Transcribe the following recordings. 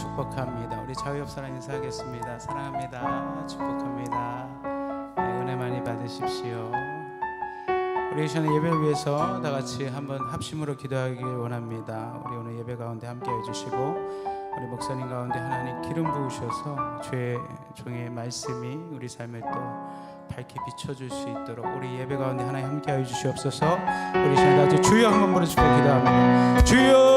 축복합니다. 우리 자유협사랑 인사하겠습니다. 사랑합니다. 축복합니다. 네, 은혜 많이 받으십시오. 우리 이 시간에 예배를 위해서 다 같이 한번 합심으로 기도하길 원합니다. 우리 오늘 예배 가운데 함께 해주시고 우리 목사님 가운데 하나님 기름 부으셔서 주의 종의 말씀이 우리 삶을 또 밝게 비춰줄 수 있도록 우리 예배 가운데 하나님 함께 하여 주시옵소서. 우리 시간에 아주 주여 한 번 부르시고 기도합니다. 주여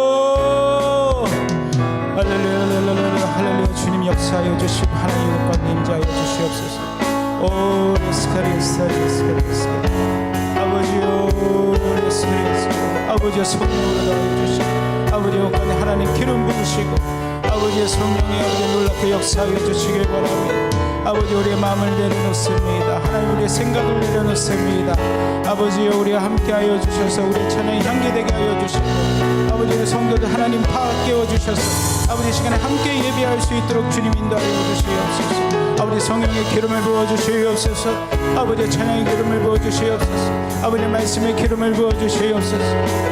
할렐루야 할렐루야 할렐루야. 주님 역사하여 주시고 하나님 영광 임재하여 주시옵소서. 오 레스카리스카리스카리스카 아버지여 레스카리스카 아버지의 성령으로 나와 주시고 아버지의 영광에 하나님 기름 부으시고 아버지의 성령이 아버지 놀랍게 역사하여 주시길 바랍니다. 아버지 우리의 마음을 내려놓습니다. 하나님 우리의 생각을 내려놓습니다. 아버지여 우리와 함께하여 주셔서 우리 찬양이 향기되게 하여 주시고 아버지 우리 성도들 하나님 다 깨워주셔서 아버지 시간에 함께 예배할 수 있도록 주님 인도하여 주시옵소서. 아버지 성령의 기름을 부어주시옵소서. 아버지 찬양의 기름을 부어주시옵소서. 아버지 말씀의 기름을 부어주시옵소서.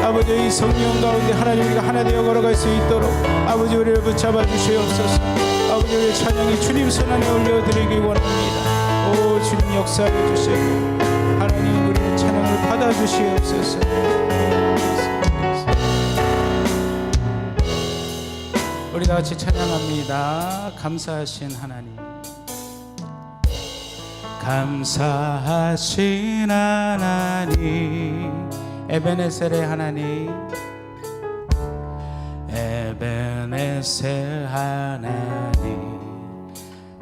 아버지 이 성령 가운데 하나님 우리가 하나 되어 걸어갈 수 있도록 아버지 우리를 붙잡아 주시옵소서. 아버지 우리의 찬양이 주님 손안에 올려드리기 원합니다. 오 주님 역사해 주시고 하나님 우리의 찬양을 받아주시옵소서. 우리 다같이 찬양합니다. 감사하신 하나님 감사하신 하나님 에베네셀의 하나님 에베네셀 하나님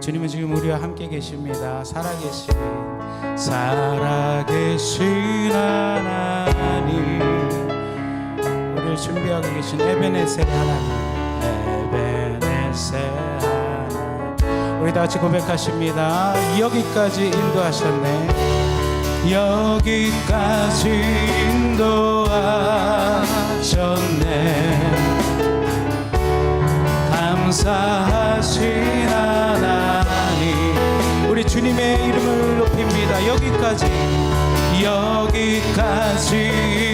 주님은 지금 우리와 함께 계십니다. 살아계신 하나님 우리를 준비하고 계신 에베네셀 하나님 에베네셀 하나님 우리 다같이 고백하십니다. 여기까지 인도하셨네 여기까지 인도하셨네 감사하신 하나님 우리 주님의 이름을 높입니다. 여기까지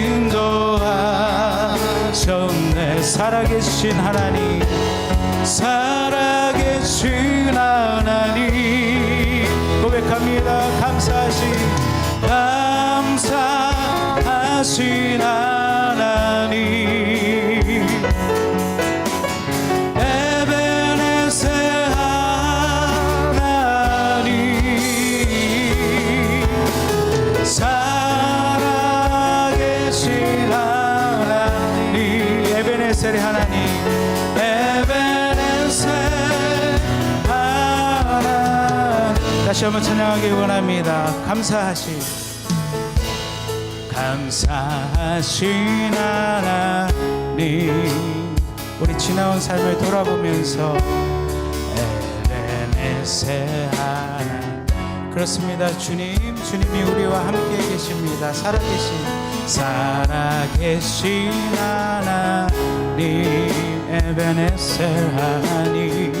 인도하셨네 살아계신 하나님 살아계신 하나님 고백합니다. 감사하신 하나님 에베네셀 하나님 살아계신 하나님 에베네셀의 하나님 에베네셀 하나님 다시 한번 찬양하기 원합니다. 감사하신 하나님 우리 지나온 삶을 돌아보면서 에베네셀 하나님 그렇습니다. 주님이 우리와 함께 계십니다. 살아계신 하나님 에베네셀 하나님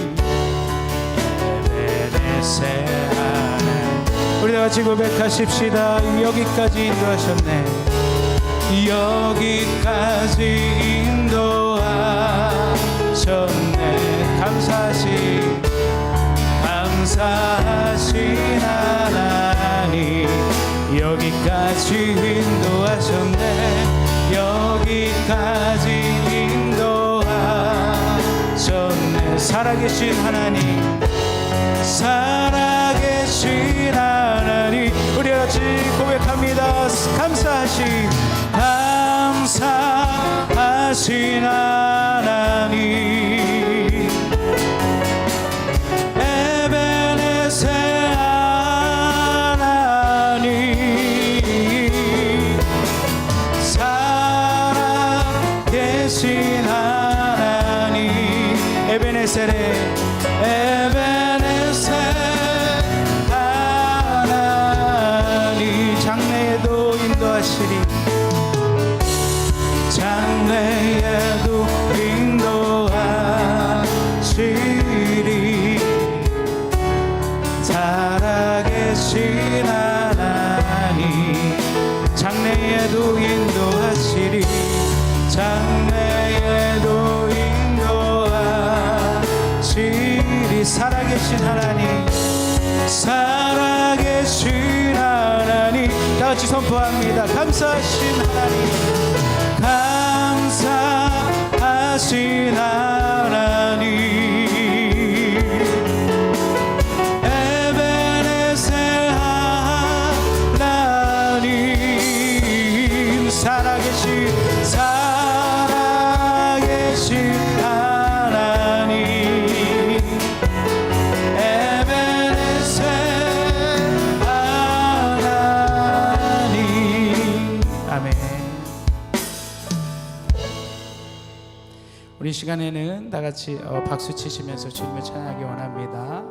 에베네셀 하나님 우리 다같이 고백하십시다. 여기까지 인도하셨네 여기까지 인도하셨네 감사하신 하나님 여기까지 인도하셨네 여기까지 인도하셨네 살아계신 하나님 살아계신 하나님 우리 같이 고백합니다. 감사하신 하나님 에베네셀 하나님 살아계신 하나님 에베네셀의 에베네셀 하나님 장래에도 인도하시리 장래에도 인도하시리 살아계신 하나님 장래에도 인도하시리 장래에도 인도하시리 살아계신 하나님, 살아계신 하나님, 다 같이 선포합니다. 감사하신 하나님, 감사하신 하나님, 에베네셀 하나님, 살아계신 하나님, 에베네셀 하나님. 아멘. 우리 시간에는 다 같이 박수 치시면서 주님을 찬양하기 원합니다.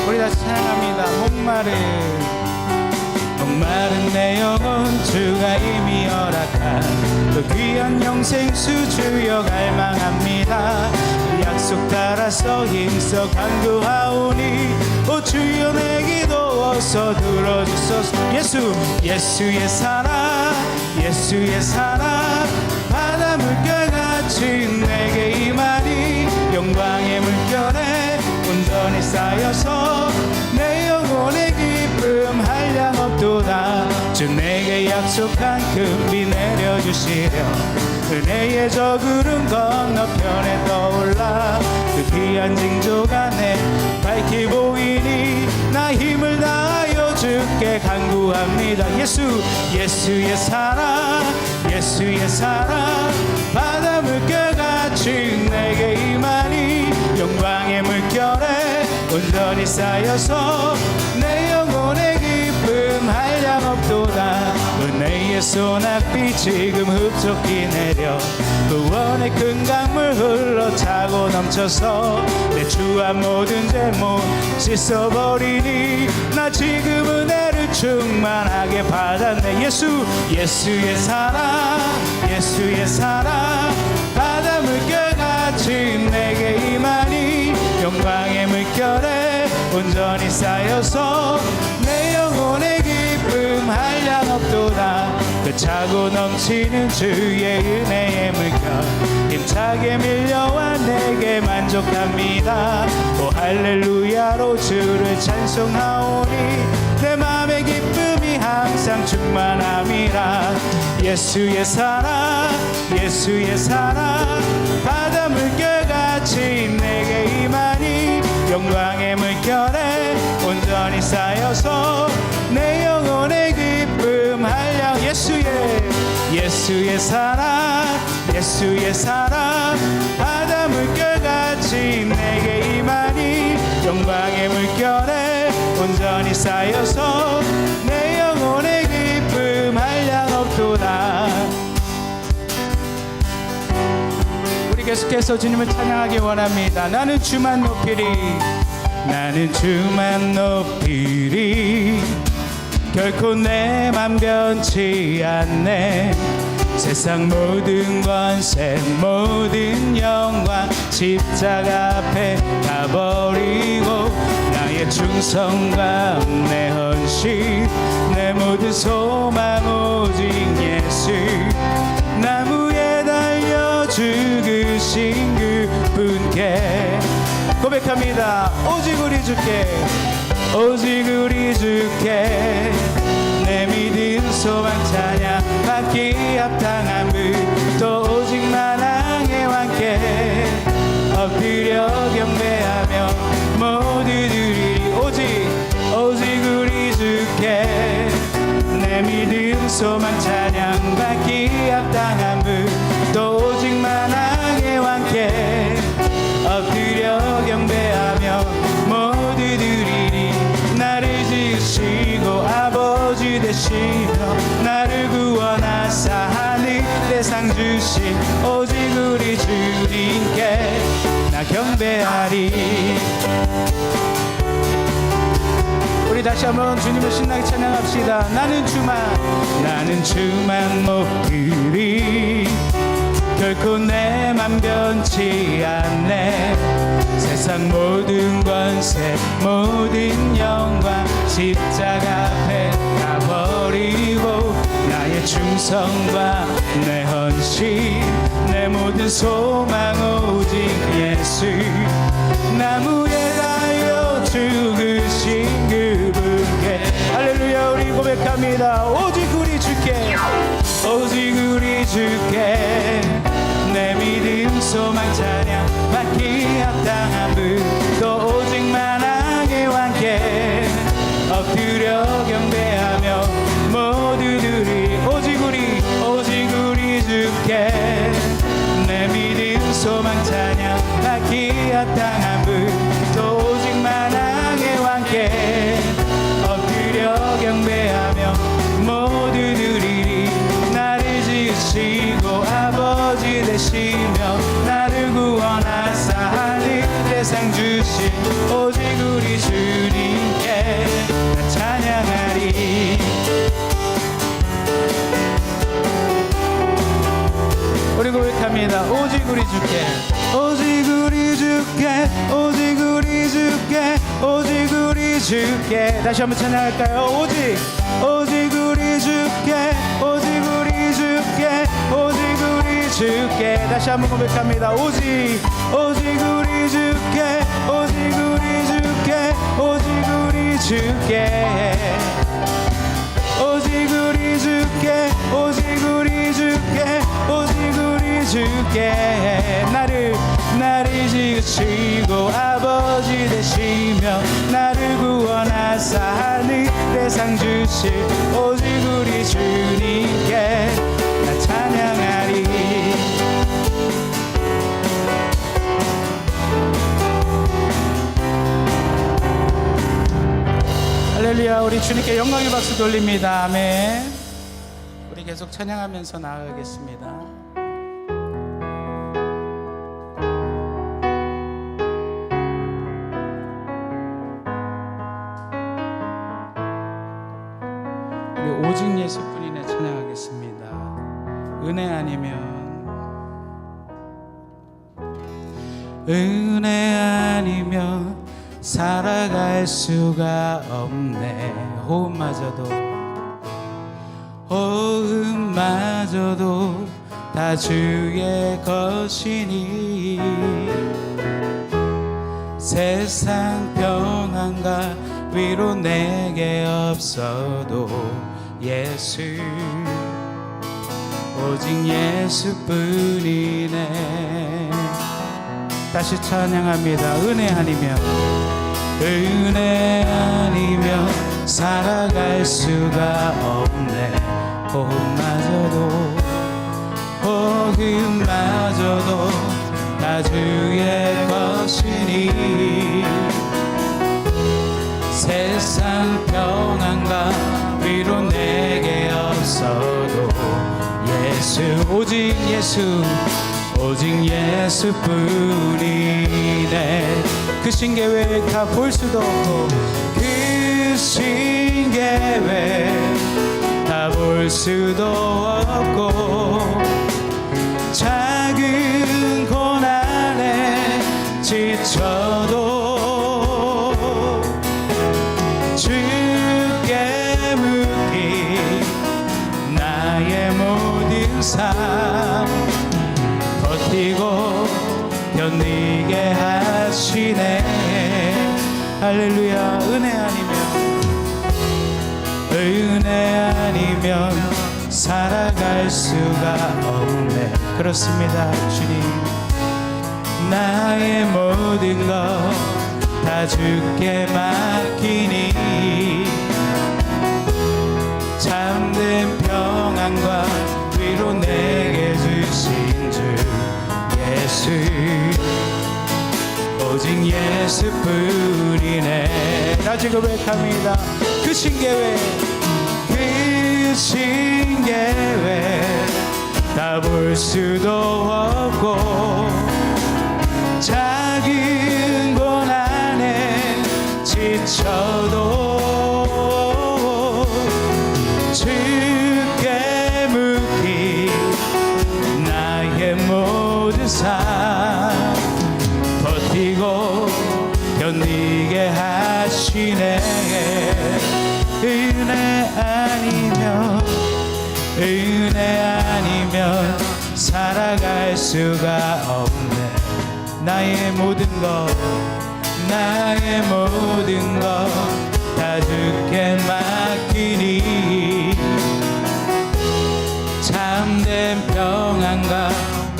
우리 다시 찬양합니다. 목마른 내 영혼, 주가 이미 허락한 그 귀한 영생수 주여 갈망합니다. 그 약속 따라서 힘써 간구하오니 오 주여 내 기도 어서 들어주소서. 예수의 사랑, 예수의 사랑, 바다 물결같이 내게 임하니 영광의 물결에 온전히 쌓여서 내 영혼의 기쁨 한량 없도다. 주 내게 약속한 금비 내려주시려 은혜의 저 구름 건너편에 떠올라 그 귀한 징조가 내 밝히 보이니 나 힘을 다하여 주께 간구합니다. 예수의 사랑, 예수의 사랑, 바다 물결같이 내게 임하니 영광의 물결에 온전히 쌓여서 내 영혼의 기쁨 한량 없도다. 은혜의 소낙비 지금 흡족히 내려 구원의 큰 강물 흘러 차고 넘쳐서 내 추한 모든 죄못 씻어버리니 나 지금 은혜를 충만하게 받았네. 예수의 사랑, 예수의 사랑, 바다 물결같이 내게 임하니 영광의 물결에 온전히 쌓여서 내 영혼의 기쁨 한량 없도다. 그 차고 넘치는 주의 은혜의 물결 힘차게 밀려와 내게 만족합니다. 오 할렐루야로 주를 찬송하오니 내 맘의 기쁨이 항상 충만함이라. 예수의 사랑, 예수의 사랑, 바다 물결같이 내게 임하니 영광의 물결에 온전히 쌓여서 내 영혼의 기쁨 한량. 예수의 사랑, 예수의 사랑, 바다 물결같이 내게 임하니 영광의 물결에 온전히 쌓여서 내 영혼의 기쁨 한량 없도다. 우리 계속해서 주님을 찬양하기 원합니다. 나는 주만 높이리, 나는 주만 높이리, 결코 내 맘 변치 않네. 세상 모든 권세 모든 영광 십자가 앞에 다 버리고 나의 충성과 내 헌신 내 모든 소망 오직 예수. 나무에 달려 죽으신 그분께 고백합니다. 오직 우리 주께, 오직 우리 주께 내 믿음 소망 찬양 받기 합당한 분 또 오직 만왕의 왕께 엎드려 경배하며 모두들이 오직 우리 주께 내 믿음 소망 찬양 받기 합당한 분 또 오직 만왕의 왕께 엎드려 경배하며 모두들이 나를 지으시고 아버지 되시며 나를 구원하사 하늘의 상 주신 오직 우리 주님께 나 경배하리. 우리 다시 한번 주님을 신나게 찬양합시다. 나는 주만 높이리, 결코 내 맘 변치 않네. 세상 모든 권세 모든 영광 십자가 앞에 다 버리고 나의 충성과 내 헌신 내 모든 소망 오직 예수 나무에 달려 죽으신 그분께 할렐루야 우리 고백합니다. 오직 우리 주께 오직 우리 주께 내 믿음 소망 찬양 받기 합당한 분또 오직 만왕의 왕께 엎드려 경배하며 모두들이 오직 우리 주께 내 믿음 소망 찬양 받기 합당한 분또 오직 만왕의 왕께 엎드려 경배하며 모두들이 나를 지으시고 아버지 되시며 나를 구원하사 하늘의 상 주신 오직 우리 주님께 나 찬양하리 우리 고백합니다. 오직 우리 주께 오직 우리 주께 오직 우리 주께 오직 우리 주께 다시 한번 찬양할까요? 오직 우리 주께 오직 우리 주께 오직 우리 주께 다시 한번 고백합니다. 오직 우리 주께 오직 우리 주께 오직 우리 주께 오직 우리 주께 오직 우리 주께 오직 우리 주께 나를 지으시고 아버지 되시며 나를 구원하사 하늘의 상 주실 오직 우리 주님께 나 찬양하리 할렐루야 우리 주님께 영광의 박수 돌립니다. 아멘. 우리 계속 찬양하면서 나아가겠습니다. 우리 오직 예수뿐이네 찬양하겠습니다. 은혜 아니면 살아갈 수가 없네. 호흡마저도 다 주의 것이니 세상 평안과 위로 내게 없어도 예수 오직 예수뿐이네. 다시 찬양합니다. 은혜 아니면 살아갈 수가 없네. 호흡마저도 다 주의 것이니 세상 평안과 위로 내게 없어도 예수 오직 예수뿐이네. 그 신계획 다 볼 수도 없고 그 신계획 다 볼 수도 없고 작은 고난에 지쳐도 주께 묻기 나의 모든 삶 버티고 견디게 하시네. 할렐루야. 은혜 아니면 살아갈 수가 없네. 그렇습니다. 주님 나의 모든 것 다 주께 맡기니 참된 평안과 위로 내게 주신 주 예수 오직 예수뿐이네. 다시 고백합니다. 그 신계획 다 볼 수도 없고 작은 고난에 지쳐도 주께 묻기 나의 모든 삶 버티고 견디게 하시네. 은혜 은혜 아니면 살아갈 수가 없네. 나의 모든 것 다 주께 맡기니 참된 평안과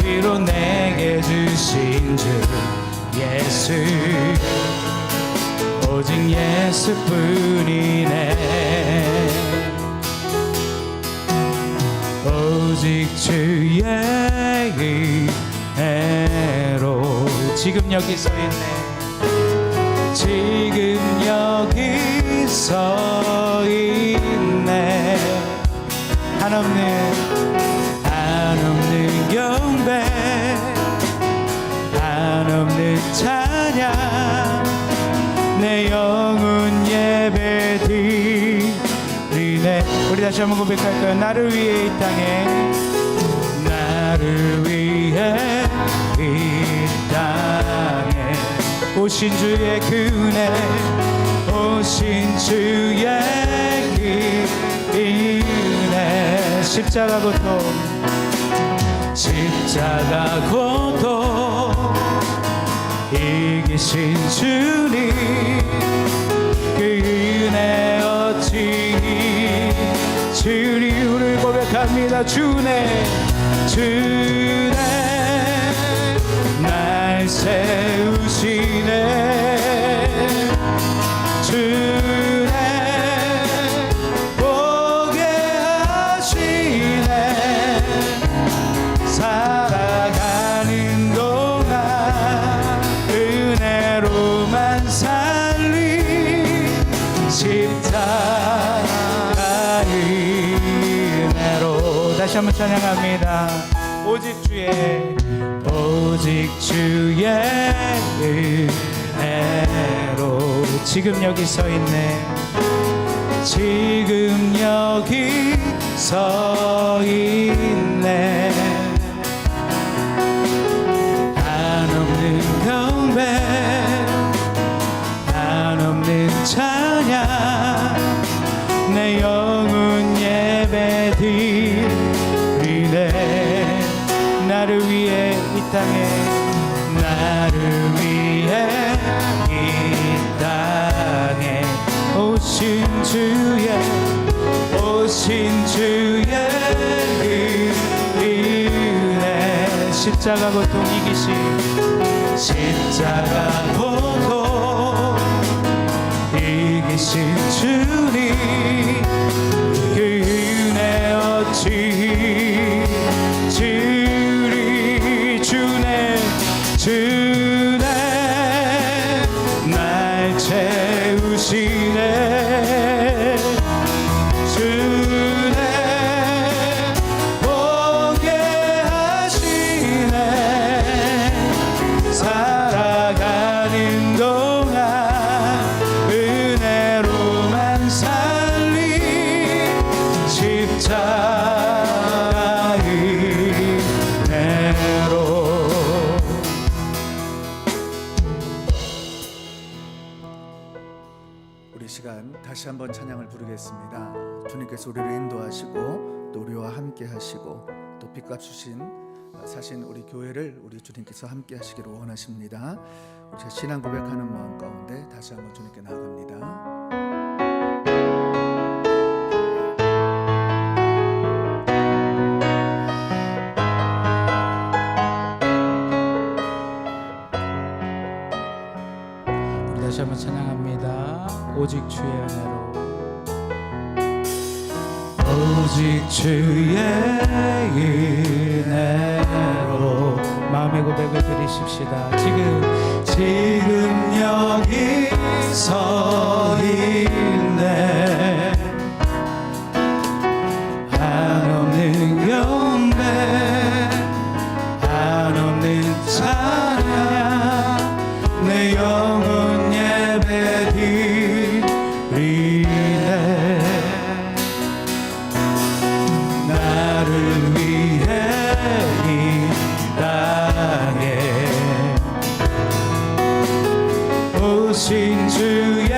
위로 내게 주신 주 예수, 오직 예수뿐이네. 오직 주의 은혜로 지금 여기 서 있네. 지금 여기 서 있네. 한없는 경배, 한없는 찬양, 내 영혼 예배 드리네. 우리 다시 한번 고백할까요? 나를 위해 이 땅에, 나를 위해 이 땅에 오신 주의 은혜, 오신 주의 은혜. 십자가 고통 이기신 주님, 그 은혜 어찌 주님을 고백합니다. 주네 날 세우시네. 주네 보게 하시네. 살아가는 동안 은혜로만 살리 십자가 은혜로. 다시 한번 찬양합니다. 오직 주의 은혜로 지금 여기 서 있네. 지금 여기 서 있네. 한없는 경배, 한없는 찬양, 내 영혼 예배 드리네. 나를 위해 이 땅에, 나를 위해 이 땅에 오신 주의 은혜. 십자가 고통 이기신, 십자가 고통 이기신 주님, 그 은혜 어찌 주네 날 채우시네. 주네 보게 하시네. 살아가는 동안 은혜로만 살리 십자가 은혜로. 우리 시간 다시 한번 찬양을 부르겠습니다. 주님께서 우리를 인도하시고 또 우리와 함께 하시고 또 빚값 주신 사신 우리 교회를 우리 주님께서 함께 하시기를 원하십니다. 우리 신앙 고백하는 마음 가운데 다시 한번 주님께 나아갑니다. 다시 한번 찬양합니다. 오직 주의 은혜로. 오직 주의 은혜로 마음의 고백을 드리십시다. 지금 여기 서 있네. 한없는 경배, 한없는 찬양, 내 영혼 예배 드리네. 나를 위해 이 땅에 오신 주의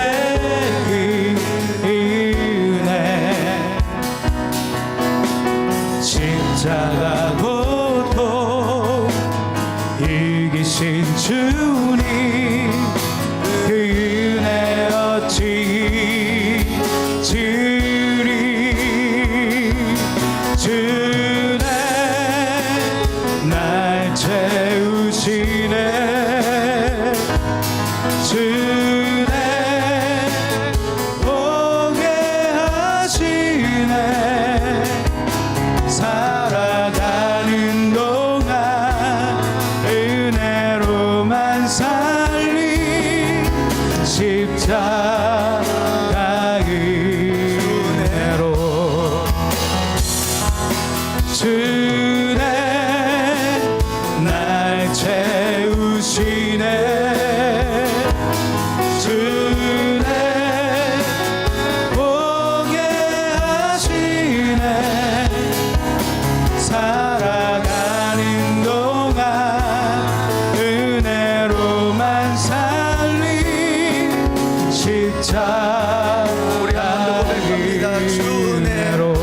십자가 우리 한 번 더 고백합니다. 주 은혜로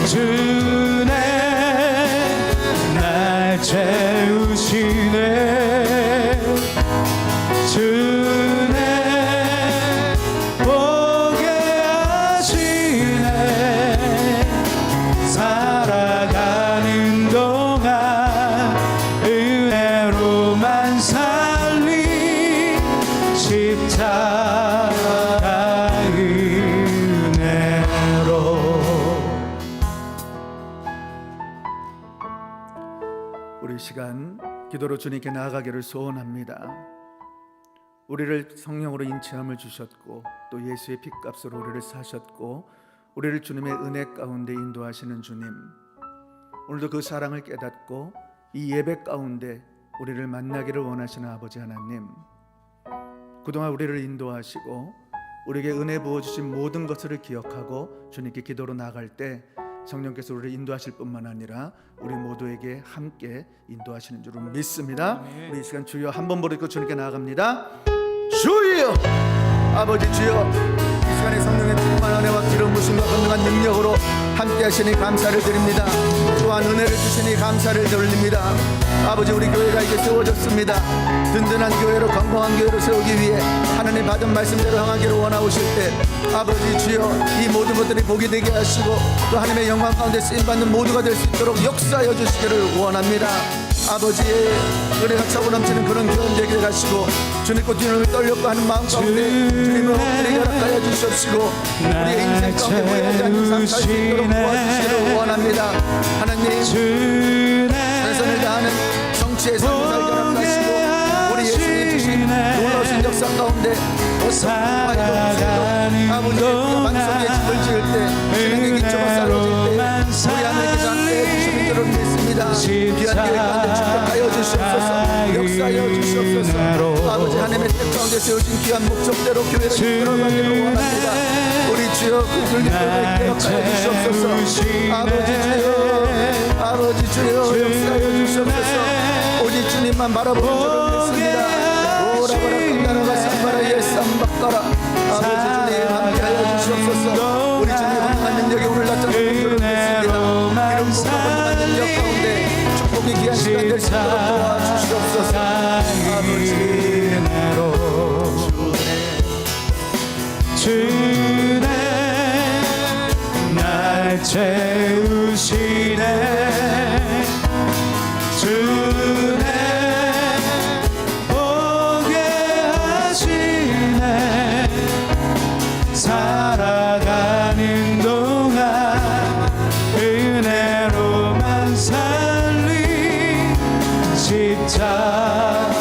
주네 날 채우시네 주네 보게 하시네 살아가는 동안 은혜로만 살리 십자가 은혜로. 우리 시간 기도로 주님께 나아가기를 소원합니다. 우리를 성령으로 인치함을 주셨고 또 예수의 핏값으로 우리를 사셨고 우리를 주님의 은혜 가운데 인도하시는 주님, 오늘도 그 사랑을 깨닫고 이 예배 가운데 우리를 만나기를 원하시는 아버지 하나님, 그동안 우리를 인도하시고 우리에게 은혜 부어주신 모든 것을 기억하고 주님께 기도로 나아갈 때 성령께서 우리를 인도하실 뿐만 아니라 우리 모두에게 함께 인도하시는 줄을 믿습니다. 우리 이 시간 주여 한번 부르고 주님께 나아갑니다. 주여, 아버지 주여, 이 시간에 성령의 충만한 은혜와 기름 부심과 권능한 능력으로 함께 하시니 감사를 드립니다. 또한 은혜를 주시니 감사를 돌립니다. 아버지, 우리 교회가 이제 세워졌습니다. 든든한 교회로, 건강한 교회로 세우기 위해 하나님 받은 말씀대로 행하기를 원하오실 때 아버지 주여, 이 모든 것들이 복이 되게 하시고 또 하나님의 영광 가운데 쓰임받는 모두가 될 수 있도록 역사하여 주시기를 원합니다. 아버지의 은혜가 차고 넘치는 그런 교회 되게 하시고 주님과 주님을 떨렸고 하는 마음 가운데 주님을 엎드리게 허락하여 주시옵시고 우리의 인생 가운데 모여지 않는 삶 살 수 있도록 도와주시기를 원합니다. 하나님, 최선을 다하는 성취의 삶을 살게 허락하시고 우리 예수님 주신 놀라우신 역사 가운데 아버지, 우리가 만성의 집을 지을 때 주님의 기초가 쌓여질 때 우리 하나님께서 함께 해주시는 줄을 믿습니다. 귀한 교회 가운데 축복하여 주시옵소서, 역사하여 주시옵소서. 아버지, 하나님의 뜻 가운데 세워진 귀한 목적대로 교회를 이끌어가기를 원합니다. 우리 주여 그 설교를 기억하여 주시옵소서. 아버지 주여 역사하여 주시옵소서. 오직 주님만 바라보는 줄을 믿습니다. 오라바라 끝나라가 삼바라 예삼박가라. 아버지 주님 함께하여 주시옵소서. 우리 주님 건강한 능력이 오늘 나타나는 줄을 믿습니다. 이런 건강한 능력 가운데 축복의 귀한 시간 될 수 있도록 도와주시옵소서. 아버지 주네 날 채우시네 주네 보게 하시네 살아가는 동안 은혜로만 살리 십자가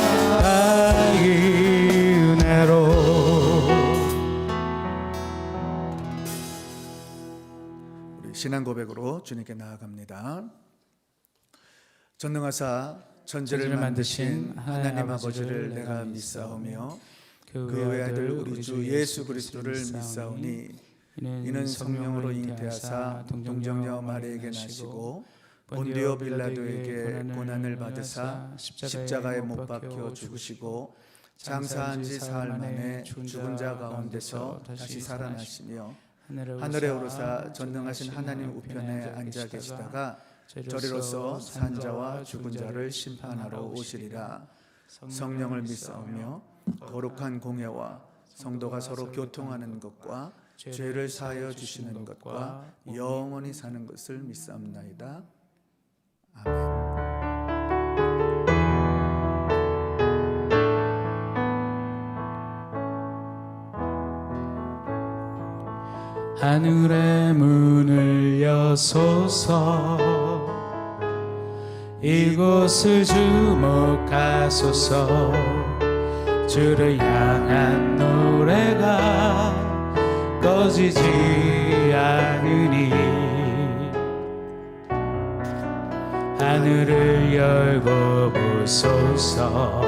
은혜로. 신앙 고백으로 주님께 나아갑니다. 전능하사 천지를 만드신 하나님 아버지를 내가 믿사오며 그 외아들 우리 주 예수 그리스도를 믿사오니 이는 성령으로 잉태하사 동정녀 마리아에게 나시고 본디오 빌라도에게 고난을 받으사 십자가에 못 박혀 죽으시고 장사한 지 사흘 만에 죽은 자 가운데서 다시 살아나시며 하늘에 오르사 전능하신 하나님 우편에 앉아 계시다가 저리로서 산자와 죽은 자를 심판하러 오시리라. 성령을 믿사오며 거룩한 공예와 성도가 서로 교통하는 것과 죄를 사하여 주시는 것과 영원히 사는 것을 믿사옵나이다. 아멘. 하늘의 문을 여소서 이곳을 주목하소서 주를 향한 노래가 꺼지지 않으니 하늘을 열고 보소서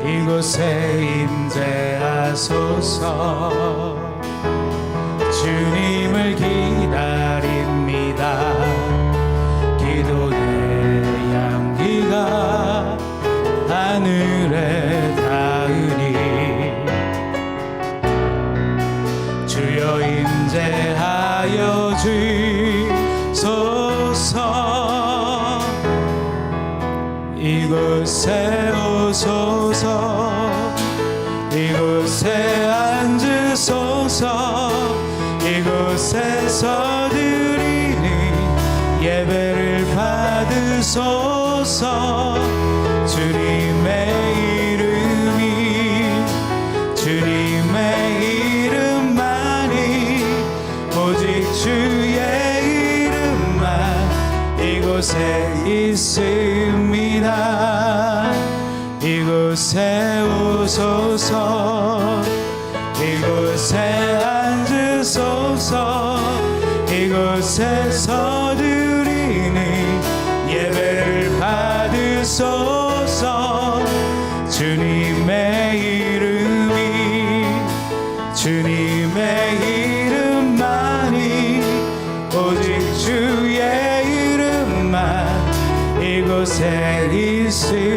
이곳에 임재하소서 주님을 기다립니다. 기도의 향기가 하늘에 닿으니 주여 임재하여 주소서. 이곳에 오소서. 이곳에 앉으소서. 이곳에서 드리는 예배를 받으소서. 주님의 이름만이 오직 주의 이름만 이곳에 있습니다. 이곳에 오소서. 이곳에 앉으소서. 이곳에서 드리는 예배를 받으소서. 주님의 이름만이 오직 주의 이름만 이곳에 있습니다.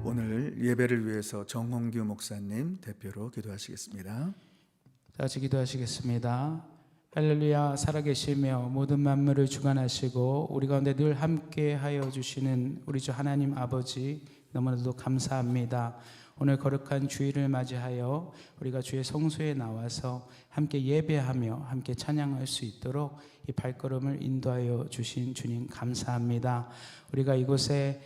오늘 예배를 위해서 정홍규 목사님 대표로 기도하시겠습니다. 다 같이 기도하시겠습니다. 할렐루야. 살아계시며 모든 만물을 주관하시고 우리 가운데 늘 함께하여 주시는 우리 주 하나님 아버지, 너무나도 감사합니다. 오늘 거룩한 주일을 맞이하여 우리가 주의 성소에 나와서 함께 예배하며 함께 찬양할 수 있도록 이 발걸음을 인도하여 주신 주님 감사합니다. 우리가 이곳에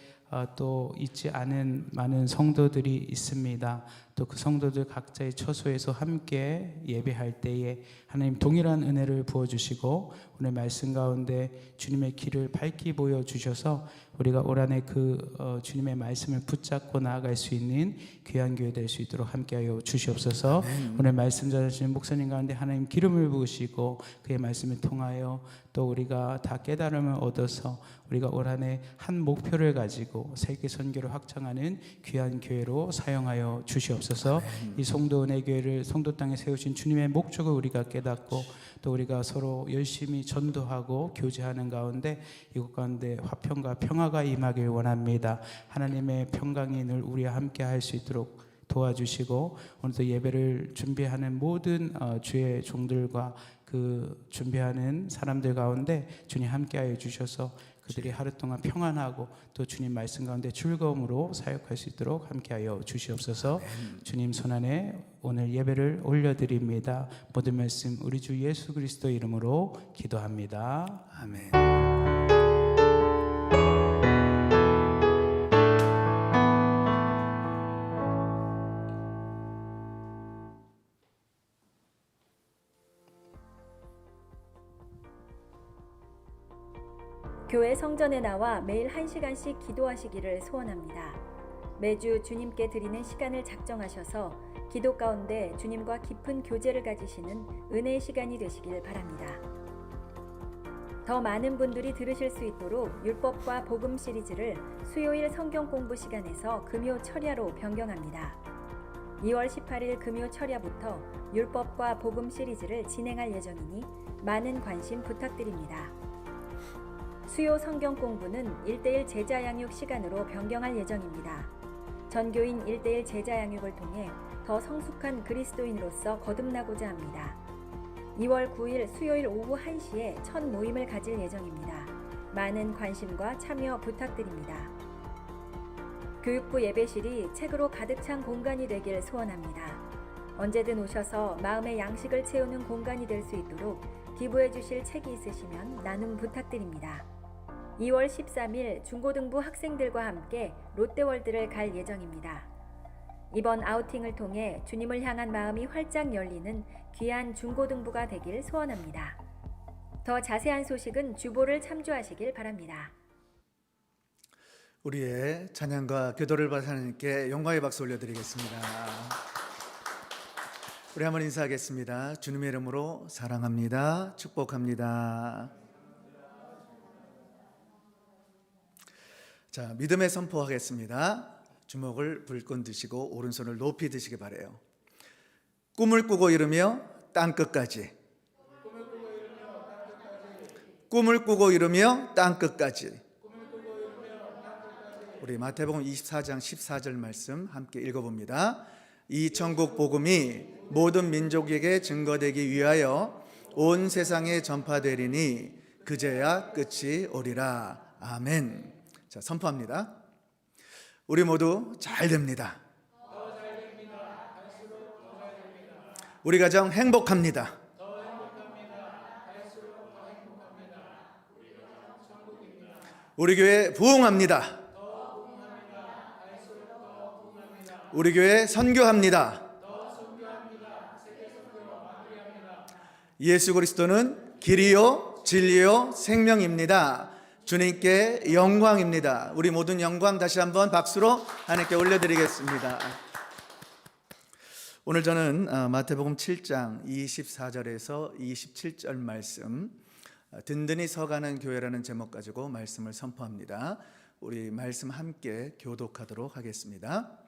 또 있지 않은 많은 성도들이 있습니다. 또 그 성도들 각자의 처소에서 함께 예배할 때에 하나님 동일한 은혜를 부어주시고 오늘 말씀 가운데 주님의 길을 밝히 보여주셔서 우리가 올 한해 주님의 말씀을 붙잡고 나아갈 수 있는 귀한 교회 될 수 있도록 함께하여 주시옵소서. 오늘 말씀 전하시는 목사님 가운데 하나님 기름을 부으시고 그의 말씀을 통하여 또 우리가 다 깨달음을 얻어서 우리가 올 한해 한 목표를 가지고 세계 선교를 확장하는 귀한 교회로 사용하여 주시옵소서. 이 송도 은혜 교회를 송도 땅에 세우신 주님의 목적을 우리가 깨닫고 또 우리가 서로 열심히 전도하고 교제하는 가운데 이곳 가운데 화평과 평화가 임하길 원합니다. 하나님의 평강이 늘 우리와 함께 할 수 있도록 도와주시고 오늘도 예배를 준비하는 모든 주의 종들과 그 준비하는 사람들 가운데 주님 함께하여 주셔서 그들이 하루 동안 평안하고 또 주님 말씀 가운데 즐거움으로 사역할 수 있도록 함께하여 주시옵소서. 주님 손안에 오늘 예배를 올려드립니다. 모든 말씀 우리 주 예수 그리스도 이름으로 기도합니다. 아멘. 교회 성전에 나와 매일 1시간씩 기도하시기를 소원합니다. 매주 주님께 드리는 시간을 작정하셔서 기도 가운데 주님과 깊은 교제를 가지시는 은혜의 시간이 되시길 바랍니다. 더 많은 분들이 들으실 수 있도록 율법과 복음 시리즈를 수요일 성경 공부 시간에서 금요 철야로 변경합니다. 2월 18일 금요 철야부터 율법과 복음 시리즈를 진행할 예정이니 많은 관심 부탁드립니다. 수요 성경 공부는 1:1 제자 양육 시간으로 변경할 예정입니다. 전교인 1:1 제자 양육을 통해 더 성숙한 그리스도인으로서 거듭나고자 합니다. 2월 9일 수요일 오후 1시에 첫 모임을 가질 예정입니다. 많은 관심과 참여 부탁드립니다. 교육부 예배실이 책으로 가득 찬 공간이 되길 소원합니다. 언제든 오셔서 마음의 양식을 채우는 공간이 될 수 있도록 기부해 주실 책이 있으시면 나눔 부탁드립니다. 2월 13일 중고등부 학생들과 함께 롯데월드를 갈 예정입니다. 이번 아우팅을 통해 주님을 향한 마음이 활짝 열리는 귀한 중고등부가 되길 소원합니다. 더 자세한 소식은 주보를 참조하시길 바랍니다. 우리의 찬양과 기도를 받은 하나님께 영광의 박수 올려드리겠습니다. 우리 한번 인사하겠습니다. 주님의 이름으로 사랑합니다. 축복합니다. 자, 믿음의 선포하겠습니다. 주먹을 불끈 드시고 오른손을 높이 드시기 바라요. 꿈을 꾸고 이루며 땅끝까지 꿈을 꾸고 이루며 땅 끝까지. 우리 마태복음 24장 14절 말씀 함께 읽어봅니다. 이 천국 복음이 모든 민족에게 증거되기 위하여 온 세상에 전파되리니 그제야 끝이 오리라. 아멘. 자, 선포합니다. 우리 모두 잘 됩니다. 우리 가정 행복합니다. 우리 교회 부흥합니다. 우리 교회 선교합니다. 예수 그리스도는 길이요 진리요 생명입니다. 주님께 영광입니다. 우리 모든 영광 다시 한번 박수로 하나님께 올려드리겠습니다. 오늘 저는 마태복음 7장 24절에서 27절 말씀, 든든히 서가는 교회라는 제목 가지고 말씀을 선포합니다. 우리 말씀 함께 교독하도록 하겠습니다.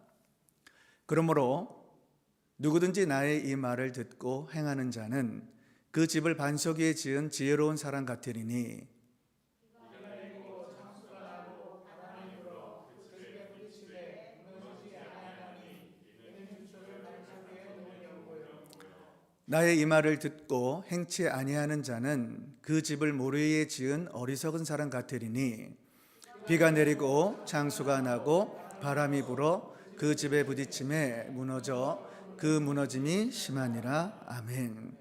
그러므로 누구든지 나의 이 말을 듣고 행하는 자는 그 집을 반석 위에 지은 지혜로운 사람 같으리니 나의 이 말을 듣고 행치 아니하는 자는 그 집을 모래 위에 지은 어리석은 사람 같으리니 비가 내리고 장수가 나고 바람이 불어 그 집에 부딪힘에 무너져 그 무너짐이 심하니라. 아멘.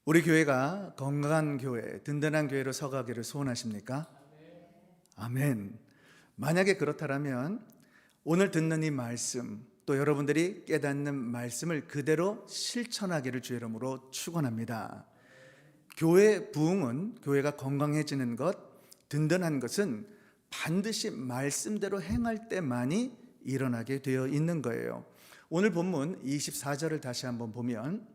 우리 교회가 건강한 교회, 든든한 교회로 서가기를 소원하십니까? 아멘. 만약에 그렇다면 오늘 듣는 이 말씀, 또 여러분들이 깨닫는 말씀을 그대로 실천하기를 주의 이름으로 축원합니다. 교회 부흥은, 교회가 건강해지는 것, 든든한 것은 반드시 말씀대로 행할 때만이 일어나게 되어 있는 거예요. 오늘 본문 24절을 다시 한번 보면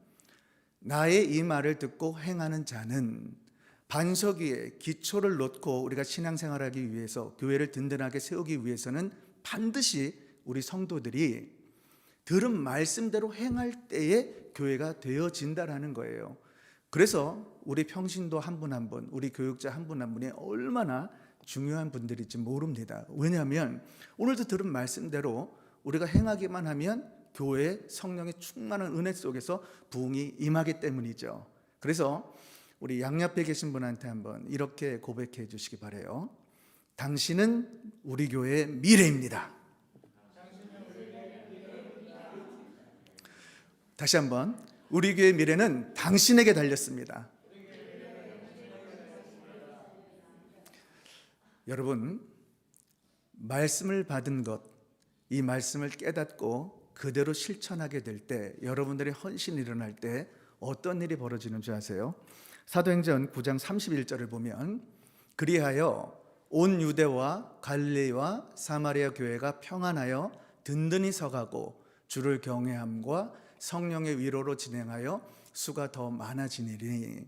나의 이 말을 듣고 행하는 자는, 반석 위에 기초를 놓고 우리가 신앙생활하기 위해서, 교회를 든든하게 세우기 위해서는 반드시 우리 성도들이 들은 말씀대로 행할 때에 교회가 되어진다라는 거예요. 그래서 우리 평신도 한 분 한 분, 우리 교육자 한 분 한 분이 얼마나 중요한 분들일지 모릅니다. 왜냐하면 오늘도 들은 말씀대로 우리가 행하기만 하면 교회 성령의 충만한 은혜 속에서 부흥이 임하기 때문이죠. 그래서 우리 양옆에 계신 분한테 한번 이렇게 고백해 주시기 바라요. 당신은 우리 교회의 미래입니다. 다시 한번, 우리 교회의 미래는 당신에게 달렸습니다. 여러분, 말씀을 받은 것, 이 말씀을 깨닫고 그대로 실천하게 될 때, 여러분들의 헌신이 일어날 때 어떤 일이 벌어지는 줄 아세요? 사도행전 9장 31절을 보면 그리하여 온 유대와 갈릴리와 사마리아 교회가 평안하여 든든히 서가고 주를 경외함과 성령의 위로로 진행하여 수가 더 많아지니리.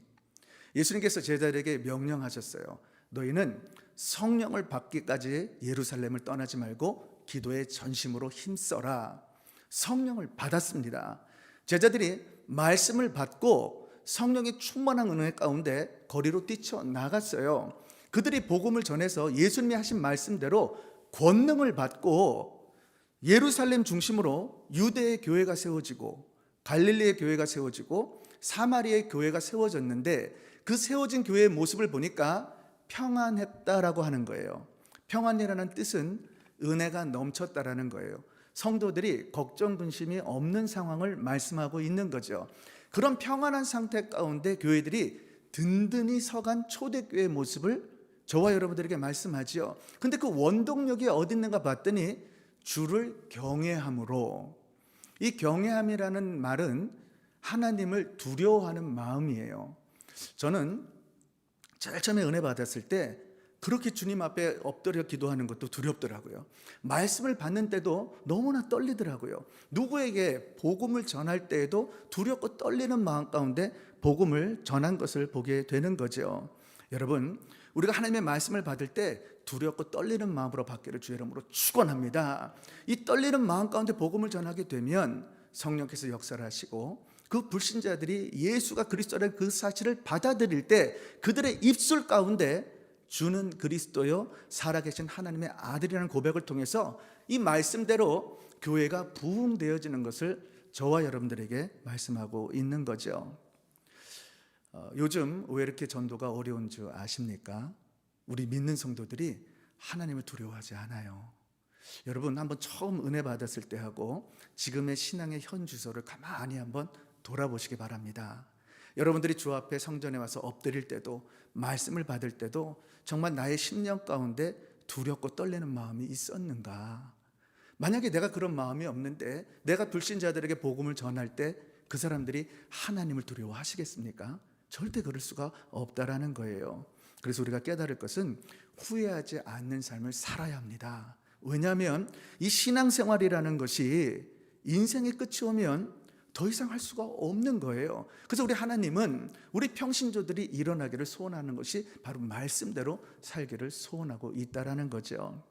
예수님께서 제자들에게 명령하셨어요. 너희는 성령을 받기까지 예루살렘을 떠나지 말고 기도의 전심으로 힘써라. 성령을 받았습니다. 제자들이 말씀을 받고 성령의 충만한 은혜 가운데 거리로 뛰쳐나갔어요. 그들이 복음을 전해서 예수님이 하신 말씀대로 권능을 받고 예루살렘 중심으로 유대의 교회가 세워지고 갈릴리의 교회가 세워지고 사마리아의 교회가 세워졌는데, 그 세워진 교회의 모습을 보니까 평안했다라고 하는 거예요. 평안이라는 뜻은 은혜가 넘쳤다라는 거예요. 성도들이 걱정 근심이 없는 상황을 말씀하고 있는 거죠. 그런 평안한 상태 가운데 교회들이 든든히 서간 초대교회의 모습을 저와 여러분들에게 말씀하지요. 근데 그 원동력이 어디 있는가 봤더니 주를 경외함으로, 이 경외함이라는 말은 하나님을 두려워하는 마음이에요. 저는 제일 처음에 은혜 받았을 때 그렇게 주님 앞에 엎드려 기도하는 것도 두렵더라고요. 말씀을 받는 때도 너무나 떨리더라고요. 누구에게 복음을 전할 때에도 두렵고 떨리는 마음 가운데 복음을 전한 것을 보게 되는 거죠. 여러분, 우리가 하나님의 말씀을 받을 때 두렵고 떨리는 마음으로 받기를 주의 이름으로 축원합니다. 이 떨리는 마음 가운데 복음을 전하게 되면 성령께서 역사를 하시고 그 불신자들이 예수가 그리스도라는 그 사실을 받아들일 때 그들의 입술 가운데 주는 그리스도요 살아계신 하나님의 아들이라는 고백을 통해서 이 말씀대로 교회가 부흥되어지는 것을 저와 여러분들에게 말씀하고 있는 거죠. 요즘 왜 이렇게 전도가 어려운 줄 아십니까? 우리 믿는 성도들이 하나님을 두려워하지 않아요. 여러분 한번 처음 은혜 받았을 때하고 지금의 신앙의 현 주소를 가만히 한번 돌아보시기 바랍니다. 여러분들이 주 앞에 성전에 와서 엎드릴 때도 말씀을 받을 때도 정말 나의 심령 가운데 두렵고 떨리는 마음이 있었는가? 만약에 내가 그런 마음이 없는데 내가 불신자들에게 복음을 전할 때 그 사람들이 하나님을 두려워하시겠습니까? 절대 그럴 수가 없다라는 거예요. 그래서 우리가 깨달을 것은 후회하지 않는 삶을 살아야 합니다. 왜냐하면 이 신앙생활이라는 것이 인생의 끝이 오면 더 이상 할 수가 없는 거예요. 그래서 우리 하나님은 우리 평신조들이 일어나기를 소원하는 것이 바로 말씀대로 살기를 소원하고 있다라는 거죠.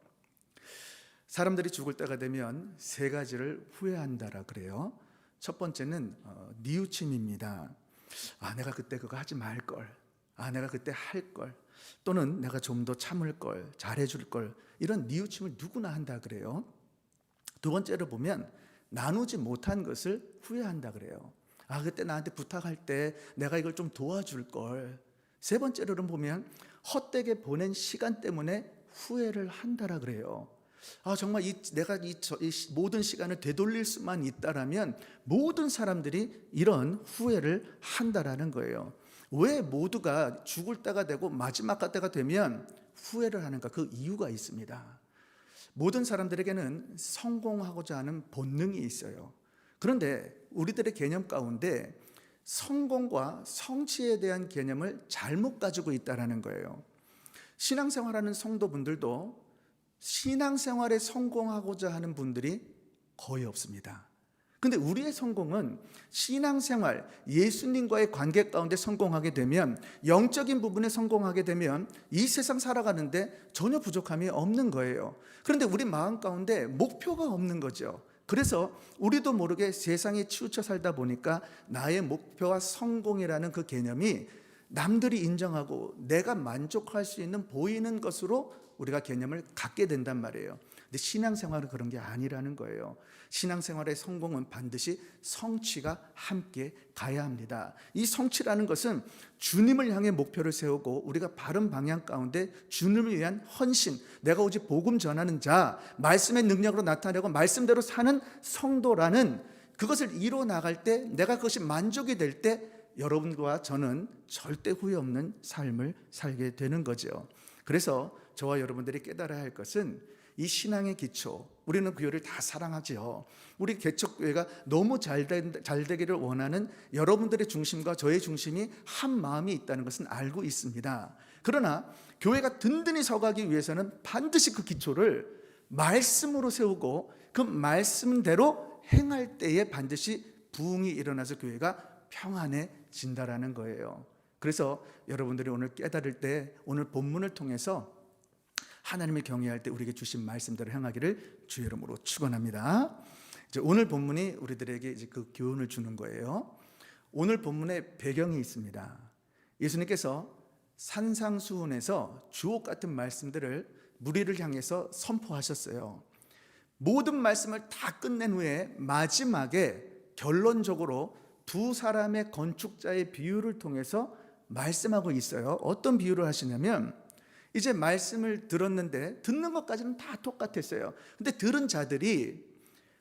사람들이 죽을 때가 되면 세 가지를 후회한다라 그래요. 첫 번째는 뉘우침입니다. 내가 그때 그거 하지 말걸, 내가 그때 할걸, 또는 내가 좀 더 참을걸, 잘해줄걸, 이런 뉘우침을 누구나 한다 그래요. 두 번째로 보면 나누지 못한 것을 후회한다 그래요. 그때 나한테 부탁할 때 내가 이걸 좀 도와줄걸. 세 번째로는 보면 헛되게 보낸 시간 때문에 후회를 한다라 그래요. 정말 내가 이 모든 시간을 되돌릴 수만 있다라면 모든 사람들이 이런 후회를 한다라는 거예요. 왜 모두가 죽을 때가 되고 마지막 때가 되면 후회를 하는가? 그 이유가 있습니다. 모든 사람들에게는 성공하고자 하는 본능이 있어요. 그런데 우리들의 개념 가운데 성공과 성취에 대한 개념을 잘못 가지고 있다는 거예요. 신앙생활하는 성도분들도 신앙생활에 성공하고자 하는 분들이 거의 없습니다. 근데 우리의 성공은 신앙생활, 예수님과의 관계 가운데 성공하게 되면, 영적인 부분에 성공하게 되면 이 세상 살아가는데 전혀 부족함이 없는 거예요. 그런데 우리 마음 가운데 목표가 없는 거죠. 그래서 우리도 모르게 세상에 치우쳐 살다 보니까 나의 목표와 성공이라는 그 개념이 남들이 인정하고 내가 만족할 수 있는 보이는 것으로 우리가 개념을 갖게 된단 말이에요. 근데 신앙생활은 그런 게 아니라는 거예요. 신앙생활의 성공은 반드시 성취가 함께 가야 합니다. 이 성취라는 것은 주님을 향해 목표를 세우고 우리가 바른 방향 가운데 주님을 위한 헌신, 내가 오직 복음 전하는 자, 말씀의 능력으로 나타내고 말씀대로 사는 성도라는 그것을 이루어 나갈 때, 내가 그것이 만족이 될 때 여러분과 저는 절대 후회 없는 삶을 살게 되는 거죠. 그래서 저와 여러분들이 깨달아야 할 것은 이 신앙의 기초, 우리는 교회를 다 사랑하죠. 우리 개척교회가 너무 잘 되기를 원하는 여러분들의 중심과 저의 중심이 한 마음이 있다는 것은 알고 있습니다. 그러나 교회가 든든히 서가기 위해서는 반드시 그 기초를 말씀으로 세우고 그 말씀대로 행할 때에 반드시 부흥이 일어나서 교회가 평안해진다라는 거예요. 그래서 여러분들이 오늘 깨달을 때 오늘 본문을 통해서 하나님을 경외할 때 우리에게 주신 말씀대로 행하기를 주의 이름으로 축원합니다. 오늘 본문이 우리들에게 이제 그 교훈을 주는 거예요. 오늘 본문에 배경이 있습니다. 예수님께서 산상수훈에서 주옥 같은 말씀들을 무리를 향해서 선포하셨어요. 모든 말씀을 다 끝낸 후에 마지막에 결론적으로 두 사람의 건축자의 비유를 통해서 말씀하고 있어요. 어떤 비유를 하시냐면, 이제 말씀을 들었는데 듣는 것까지는 다 똑같았어요. 근데 들은 자들이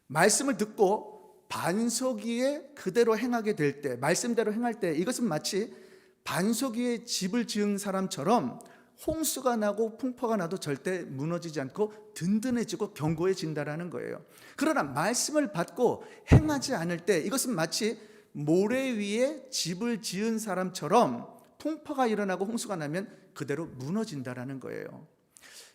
말씀을 듣고 반석 위에 그대로 행하게 될 때, 말씀대로 행할 때, 이것은 마치 반석 위에 집을 지은 사람처럼 홍수가 나고 풍파가 나도 절대 무너지지 않고 든든해지고 견고해진다라는 거예요. 그러나 말씀을 받고 행하지 않을 때 이것은 마치 모래 위에 집을 지은 사람처럼 풍파가 일어나고 홍수가 나면 그대로 무너진다라는 거예요.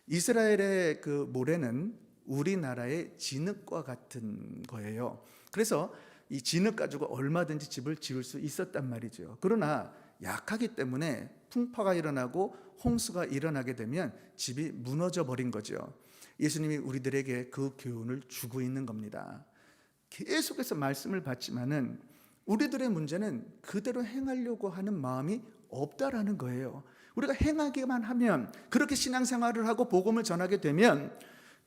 이스라엘의 그 모래는 우리나라의 진흙과 같은 거예요. 그래서 이 진흙 가지고 얼마든지 집을 지을 수 있었단 말이죠. 그러나 약하기 때문에 풍파가 일어나고 홍수가 일어나게 되면 집이 무너져 버린 거죠. 예수님이 우리들에게 그 교훈을 주고 있는 겁니다. 계속해서 말씀을 받지만은 우리들의 문제는 그대로 행하려고 하는 마음이 없다라는 거예요. 우리가 행하기만 하면, 그렇게 신앙생활을 하고 복음을 전하게 되면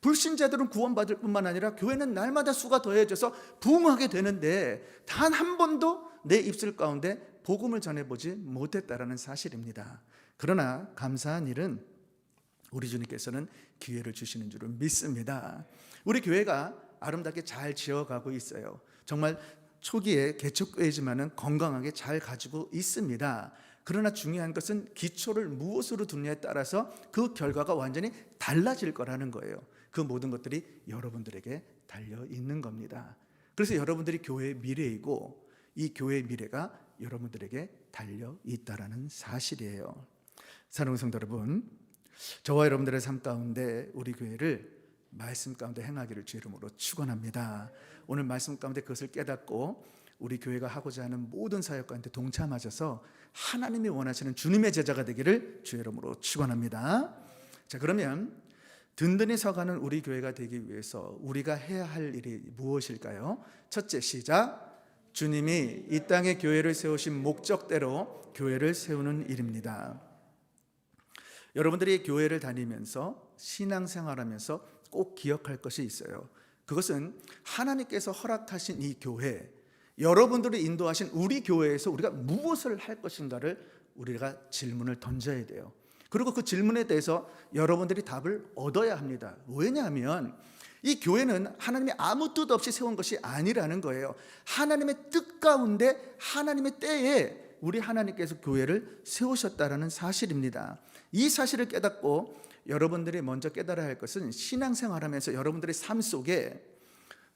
불신자들은 구원받을 뿐만 아니라 교회는 날마다 수가 더해져서 부흥하게 되는데, 단 한 번도 내 입술 가운데 복음을 전해보지 못했다라는 사실입니다. 그러나 감사한 일은 우리 주님께서는 기회를 주시는 줄을 믿습니다. 우리 교회가 아름답게 잘 지어가고 있어요. 정말 초기에 개척교회지만은 건강하게 잘 가지고 있습니다. 그러나 중요한 것은 기초를 무엇으로 두느냐에 따라서 그 결과가 완전히 달라질 거라는 거예요. 그 모든 것들이 여러분들에게 달려 있는 겁니다. 그래서 여러분들이 교회의 미래이고, 이 교회의 미래가 여러분들에게 달려 있다라는 사실이에요. 사랑하는 성도 여러분, 저와 여러분들의 삶 가운데 우리 교회를 말씀 가운데 행하기를 주 이름으로 축원합니다. 오늘 말씀 가운데 그것을 깨닫고 우리 교회가 하고자 하는 모든 사역 가운데 동참하셔서 하나님이 원하시는 주님의 제자가 되기를 주 이름으로 축원합니다. 자, 그러면 든든히 서가는 우리 교회가 되기 위해서 우리가 해야 할 일이 무엇일까요? 첫째, 시작. 주님이 이 땅에 교회를 세우신 목적대로 교회를 세우는 일입니다. 여러분들이 교회를 다니면서 신앙생활하면서 꼭 기억할 것이 있어요. 그것은 하나님께서 허락하신 이 교회, 여러분들이 인도하신 우리 교회에서 우리가 무엇을 할 것인가를 우리가 질문을 던져야 돼요. 그리고 그 질문에 대해서 여러분들이 답을 얻어야 합니다. 왜냐하면 이 교회는 하나님이 아무 뜻 없이 세운 것이 아니라는 거예요. 하나님의 뜻 가운데 하나님의 때에 우리 하나님께서 교회를 세우셨다라는 사실입니다. 이 사실을 깨닫고 여러분들이 먼저 깨달아야 할 것은 신앙생활하면서 여러분들의 삶 속에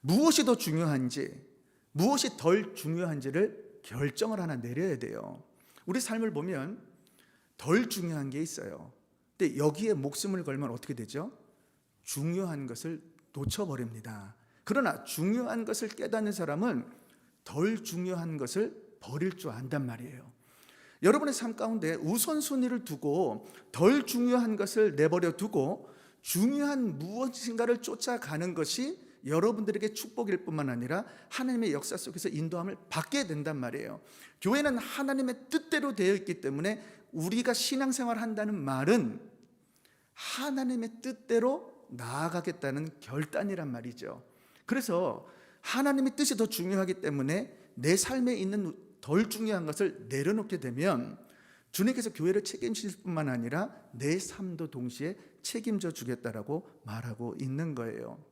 무엇이 더 중요한지, 무엇이 덜 중요한지를 결정을 하나 내려야 돼요. 우리 삶을 보면 덜 중요한 게 있어요. 근데 여기에 목숨을 걸면 어떻게 되죠? 중요한 것을 놓쳐버립니다. 그러나 중요한 것을 깨닫는 사람은 덜 중요한 것을 버릴 줄 안단 말이에요. 여러분의 삶 가운데 우선순위를 두고 덜 중요한 것을 내버려 두고 중요한 무엇인가를 쫓아가는 것이 여러분들에게 축복일 뿐만 아니라 하나님의 역사 속에서 인도함을 받게 된단 말이에요. 교회는 하나님의 뜻대로 되어 있기 때문에 우리가 신앙생활을 한다는 말은 하나님의 뜻대로 나아가겠다는 결단이란 말이죠. 그래서 하나님의 뜻이 더 중요하기 때문에 내 삶에 있는 덜 중요한 것을 내려놓게 되면 주님께서 교회를 책임질 뿐만 아니라 내 삶도 동시에 책임져 주겠다라고 말하고 있는 거예요.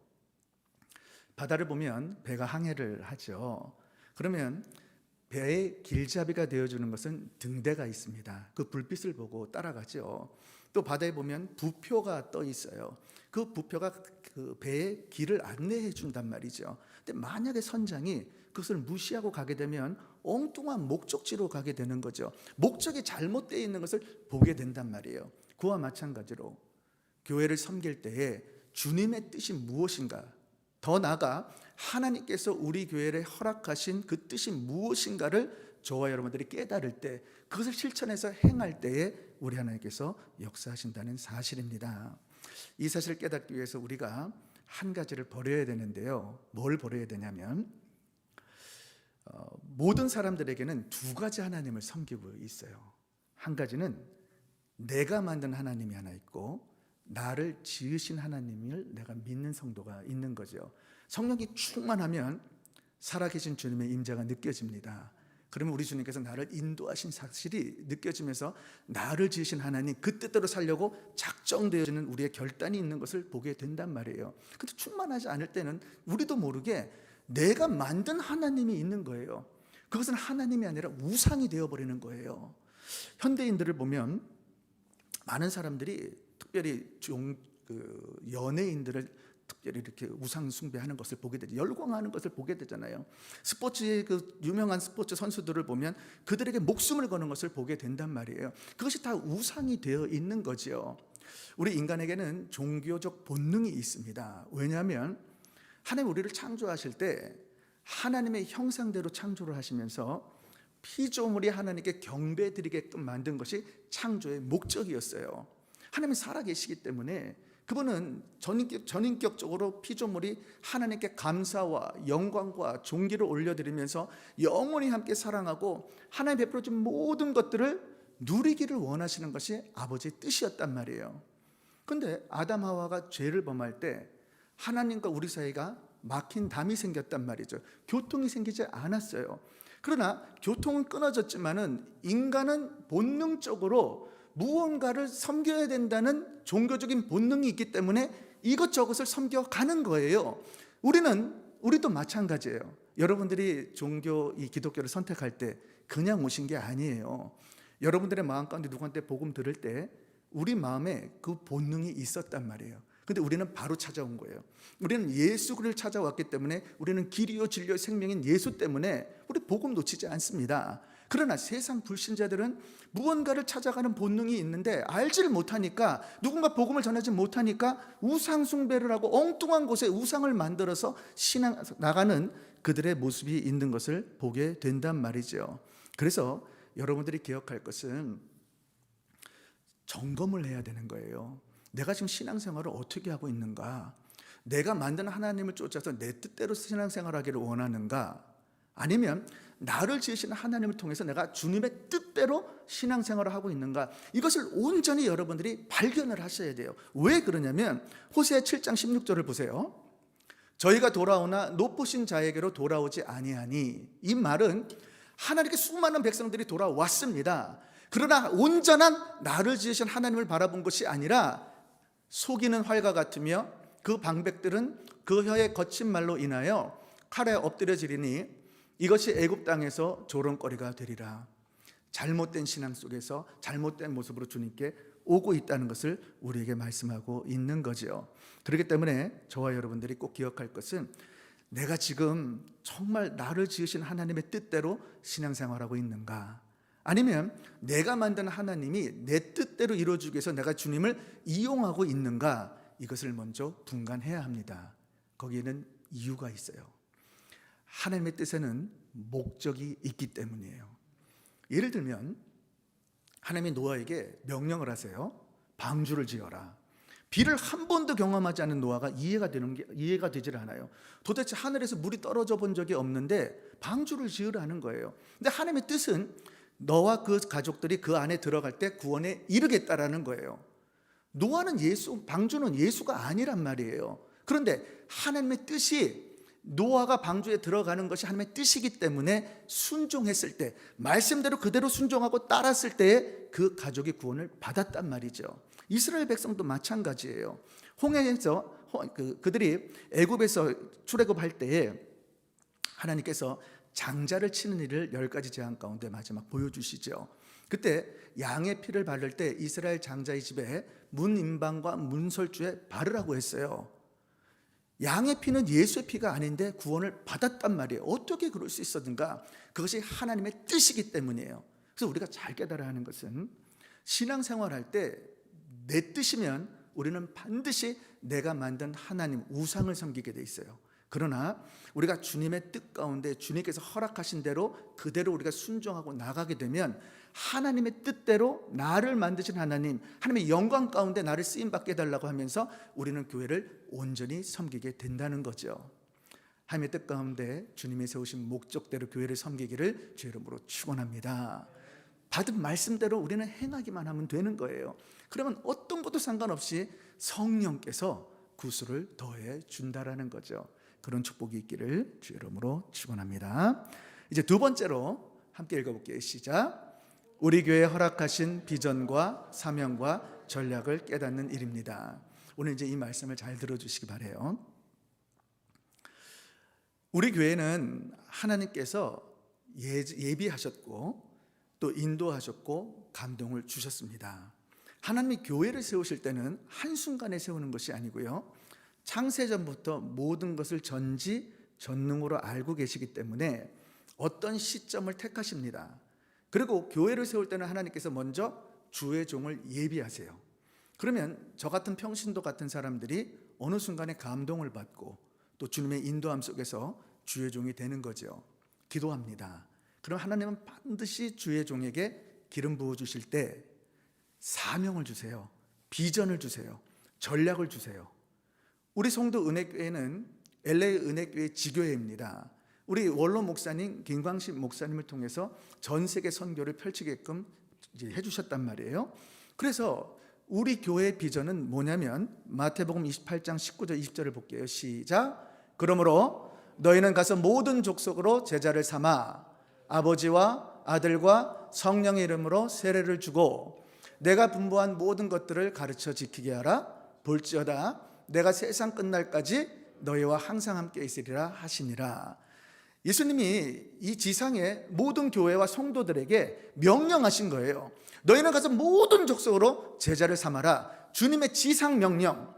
바다를 보면 배가 항해를 하죠. 그러면 배의 길잡이가 되어주는 것은 등대가 있습니다. 그 불빛을 보고 따라가죠. 또 바다에 보면 부표가 떠 있어요. 그 부표가 그 배의 길을 안내해 준단 말이죠. 근데 만약에 선장이 그것을 무시하고 가게 되면 엉뚱한 목적지로 가게 되는 거죠. 목적이 잘못되어 있는 것을 보게 된단 말이에요. 그와 마찬가지로 교회를 섬길 때에 주님의 뜻이 무엇인가, 더 나아가 하나님께서 우리 교회를 허락하신 그 뜻이 무엇인가를 저와 여러분들이 깨달을 때, 그것을 실천해서 행할 때에 우리 하나님께서 역사하신다는 사실입니다. 이 사실을 깨닫기 위해서 우리가 한 가지를 버려야 되는데요. 뭘 버려야 되냐면 모든 사람들에게는 두 가지 하나님을 섬기고 있어요. 한 가지는 내가 만든 하나님이 하나 있고 나를 지으신 하나님을 내가 믿는 성도가 있는 거죠. 성령이 충만하면 살아계신 주님의 임재가 느껴집니다. 그러면 우리 주님께서 나를 인도하신 사실이 느껴지면서 나를 지으신 하나님 그 뜻대로 살려고 작정되어지는 우리의 결단이 있는 것을 보게 된단 말이에요. 근데 충만하지 않을 때는 우리도 모르게 내가 만든 하나님이 있는 거예요. 그것은 하나님이 아니라 우상이 되어버리는 거예요. 현대인들을 보면 많은 사람들이 특별히 연예인들을 특별히 이렇게 우상 숭배하는 것을 보게 되죠. 열광하는 것을 보게 되잖아요. 스포츠의 그 유명한 스포츠 선수들을 보면 그들에게 목숨을 거는 것을 보게 된단 말이에요. 그것이 다 우상이 되어 있는 거죠. 우리 인간에게는 종교적 본능이 있습니다. 왜냐하면 하나님 우리를 창조하실 때 하나님의 형상대로 창조를 하시면서 피조물이 하나님께 경배드리게끔 만든 것이 창조의 목적이었어요. 하나님이 살아계시기 때문에 그분은 전인격적으로 피조물이 하나님께 감사와 영광과 존귀를 올려드리면서 영원히 함께 사랑하고 하나님 베풀어준 모든 것들을 누리기를 원하시는 것이 아버지의 뜻이었단 말이에요. 그런데 아담 하와가 죄를 범할 때 하나님과 우리 사이가 막힌 담이 생겼단 말이죠. 교통이 생기지 않았어요. 그러나 교통은 끊어졌지만은 인간은 본능적으로 무언가를 섬겨야 된다는 종교적인 본능이 있기 때문에 이것저것을 섬겨가는 거예요. 우리도 마찬가지예요. 여러분들이 이 기독교를 선택할 때 그냥 오신 게 아니에요. 여러분들의 마음 가운데 누구한테 복음 들을 때 우리 마음에 그 본능이 있었단 말이에요. 근데 우리는 바로 찾아온 거예요. 우리는 예수를 찾아왔기 때문에, 우리는 길이요 진리요 생명인 예수 때문에 우리 복음 놓치지 않습니다. 그러나 세상 불신자들은 무언가를 찾아가는 본능이 있는데 알지를 못하니까, 누군가 복음을 전하지 못하니까 우상 숭배를 하고 엉뚱한 곳에 우상을 만들어서 신앙 나가는 그들의 모습이 있는 것을 보게 된단 말이죠. 그래서 여러분들이 기억할 것은 점검을 해야 되는 거예요. 내가 지금 신앙생활을 어떻게 하고 있는가? 내가 만든 하나님을 쫓아서 내 뜻대로 신앙생활하기를 원하는가? 아니면 나를 지으신 하나님을 통해서 내가 주님의 뜻대로 신앙생활을 하고 있는가? 이것을 온전히 여러분들이 발견을 하셔야 돼요. 왜 그러냐면 호세아 7장 16절을 보세요. 저희가 돌아오나 높으신 자에게로 돌아오지 아니하니, 이 말은 하나님께 수많은 백성들이 돌아왔습니다. 그러나 온전한 나를 지으신 하나님을 바라본 것이 아니라 속이는 활과 같으며 그 방백들은 그 혀의 거친 말로 인하여 칼에 엎드려지리니 이것이 애굽 땅에서 조롱거리가 되리라. 잘못된 신앙 속에서 잘못된 모습으로 주님께 오고 있다는 것을 우리에게 말씀하고 있는 거죠. 그렇기 때문에 저와 여러분들이 꼭 기억할 것은, 내가 지금 정말 나를 지으신 하나님의 뜻대로 신앙생활하고 있는가? 아니면 내가 만든 하나님이 내 뜻대로 이루어주기 위해서 내가 주님을 이용하고 있는가? 이것을 먼저 분간해야 합니다. 거기에는 이유가 있어요. 하나님의 뜻에는 목적이 있기 때문이에요. 예를 들면 하나님이 노아에게 명령을 하세요. 방주를 지어라. 비를 한 번도 경험하지 않은 노아가 이해가 되질 않아요. 도대체 하늘에서 물이 떨어져 본 적이 없는데 방주를 지으라는 거예요. 근데 하나님의 뜻은 너와 그 가족들이 그 안에 들어갈 때 구원에 이르겠다라는 거예요. 노아는 방주는 예수가 아니란 말이에요. 그런데 하나님의 뜻이, 노아가 방주에 들어가는 것이 하나님의 뜻이기 때문에 순종했을 때, 말씀대로 그대로 순종하고 따랐을 때에 그 가족이 구원을 받았단 말이죠. 이스라엘 백성도 마찬가지예요. 홍해에서 그들이 애굽에서 출애굽할 때에 하나님께서 장자를 치는 일을 10가지 재앙 가운데 마지막 보여주시죠. 그때 양의 피를 바를 때 이스라엘 장자의 집에 문임방과 문설주에 바르라고 했어요. 양의 피는 예수의 피가 아닌데 구원을 받았단 말이에요. 어떻게 그럴 수 있었는가? 그것이 하나님의 뜻이기 때문이에요. 그래서 우리가 잘 깨달아야 하는 것은, 신앙생활할 때 내 뜻이면 우리는 반드시 내가 만든 하나님, 우상을 섬기게 돼 있어요. 그러나 우리가 주님의 뜻 가운데 주님께서 허락하신 대로 그대로 우리가 순종하고 나가게 되면 하나님의 뜻대로 나를 만드신 하나님, 하나님의 영광 가운데 나를 쓰임받게 해달라고 하면서 우리는 교회를 온전히 섬기게 된다는 거죠. 하나님의 뜻 가운데 주님이 세우신 목적대로 교회를 섬기기를 주 이름으로 축원합니다. 받은 말씀대로 우리는 행하기만 하면 되는 거예요. 그러면 어떤 것도 상관없이 성령께서 구수를 더해 준다라는 거죠. 그런 축복이 있기를 주 이름으로 축원합니다. 이제 두 번째로 함께 읽어볼게요. 시작. 우리 교회에 허락하신 비전과 사명과 전략을 깨닫는 일입니다. 오늘 이제 이 말씀을 잘 들어주시기 바래요. 우리 교회는 하나님께서 예비하셨고 또 인도하셨고 감동을 주셨습니다. 하나님이 교회를 세우실 때는 한순간에 세우는 것이 아니고요, 창세전부터 모든 것을 전지전능으로 알고 계시기 때문에 어떤 시점을 택하십니다. 그리고 교회를 세울 때는 하나님께서 먼저 주의 종을 예비하세요. 그러면 저 같은 평신도 같은 사람들이 어느 순간에 감동을 받고 또 주님의 인도함 속에서 주의 종이 되는 거죠. 기도합니다. 그럼 하나님은 반드시 주의 종에게 기름 부어 주실 때 사명을 주세요. 비전을 주세요. 전략을 주세요. 우리 송도 은혜교회는 LA 은혜교회 지교회입니다. 우리 원로 목사님 김광식 목사님을 통해서 전 세계 선교를 펼치게끔 이제 해주셨단 말이에요. 그래서 우리 교회의 비전은 뭐냐면 마태복음 28장 19절 20절을 볼게요. 시작. 그러므로 너희는 가서 모든 족속으로 제자를 삼아 아버지와 아들과 성령의 이름으로 세례를 주고 내가 분부한 모든 것들을 가르쳐 지키게 하라. 볼지어다 내가 세상 끝날까지 너희와 항상 함께 있으리라 하시니라. 예수님이 이 지상의 모든 교회와 성도들에게 명령하신 거예요. 너희는 가서 모든 족속으로 제자를 삼아라. 주님의 지상 명령.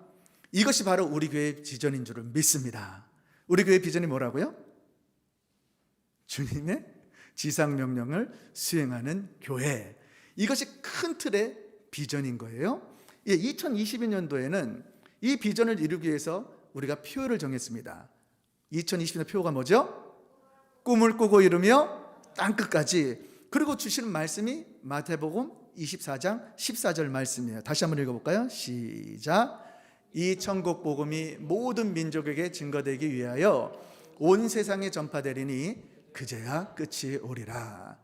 이것이 바로 우리 교회의 비전인 줄을 믿습니다. 우리 교회의 비전이 뭐라고요? 주님의 지상 명령을 수행하는 교회. 이것이 큰 틀의 비전인 거예요. 2022년도에는 이 비전을 이루기 위해서 우리가 표를 정했습니다. 2022년 표가 뭐죠? 꿈을 꾸고 이루며 땅끝까지. 그리고 주시는 말씀이 마태복음 24장 14절 말씀이에요. 다시 한번 읽어볼까요? 시작. 이 천국 복음이 모든 민족에게 증거되기 위하여 온 세상에 전파되리니 그제야 끝이 오리라.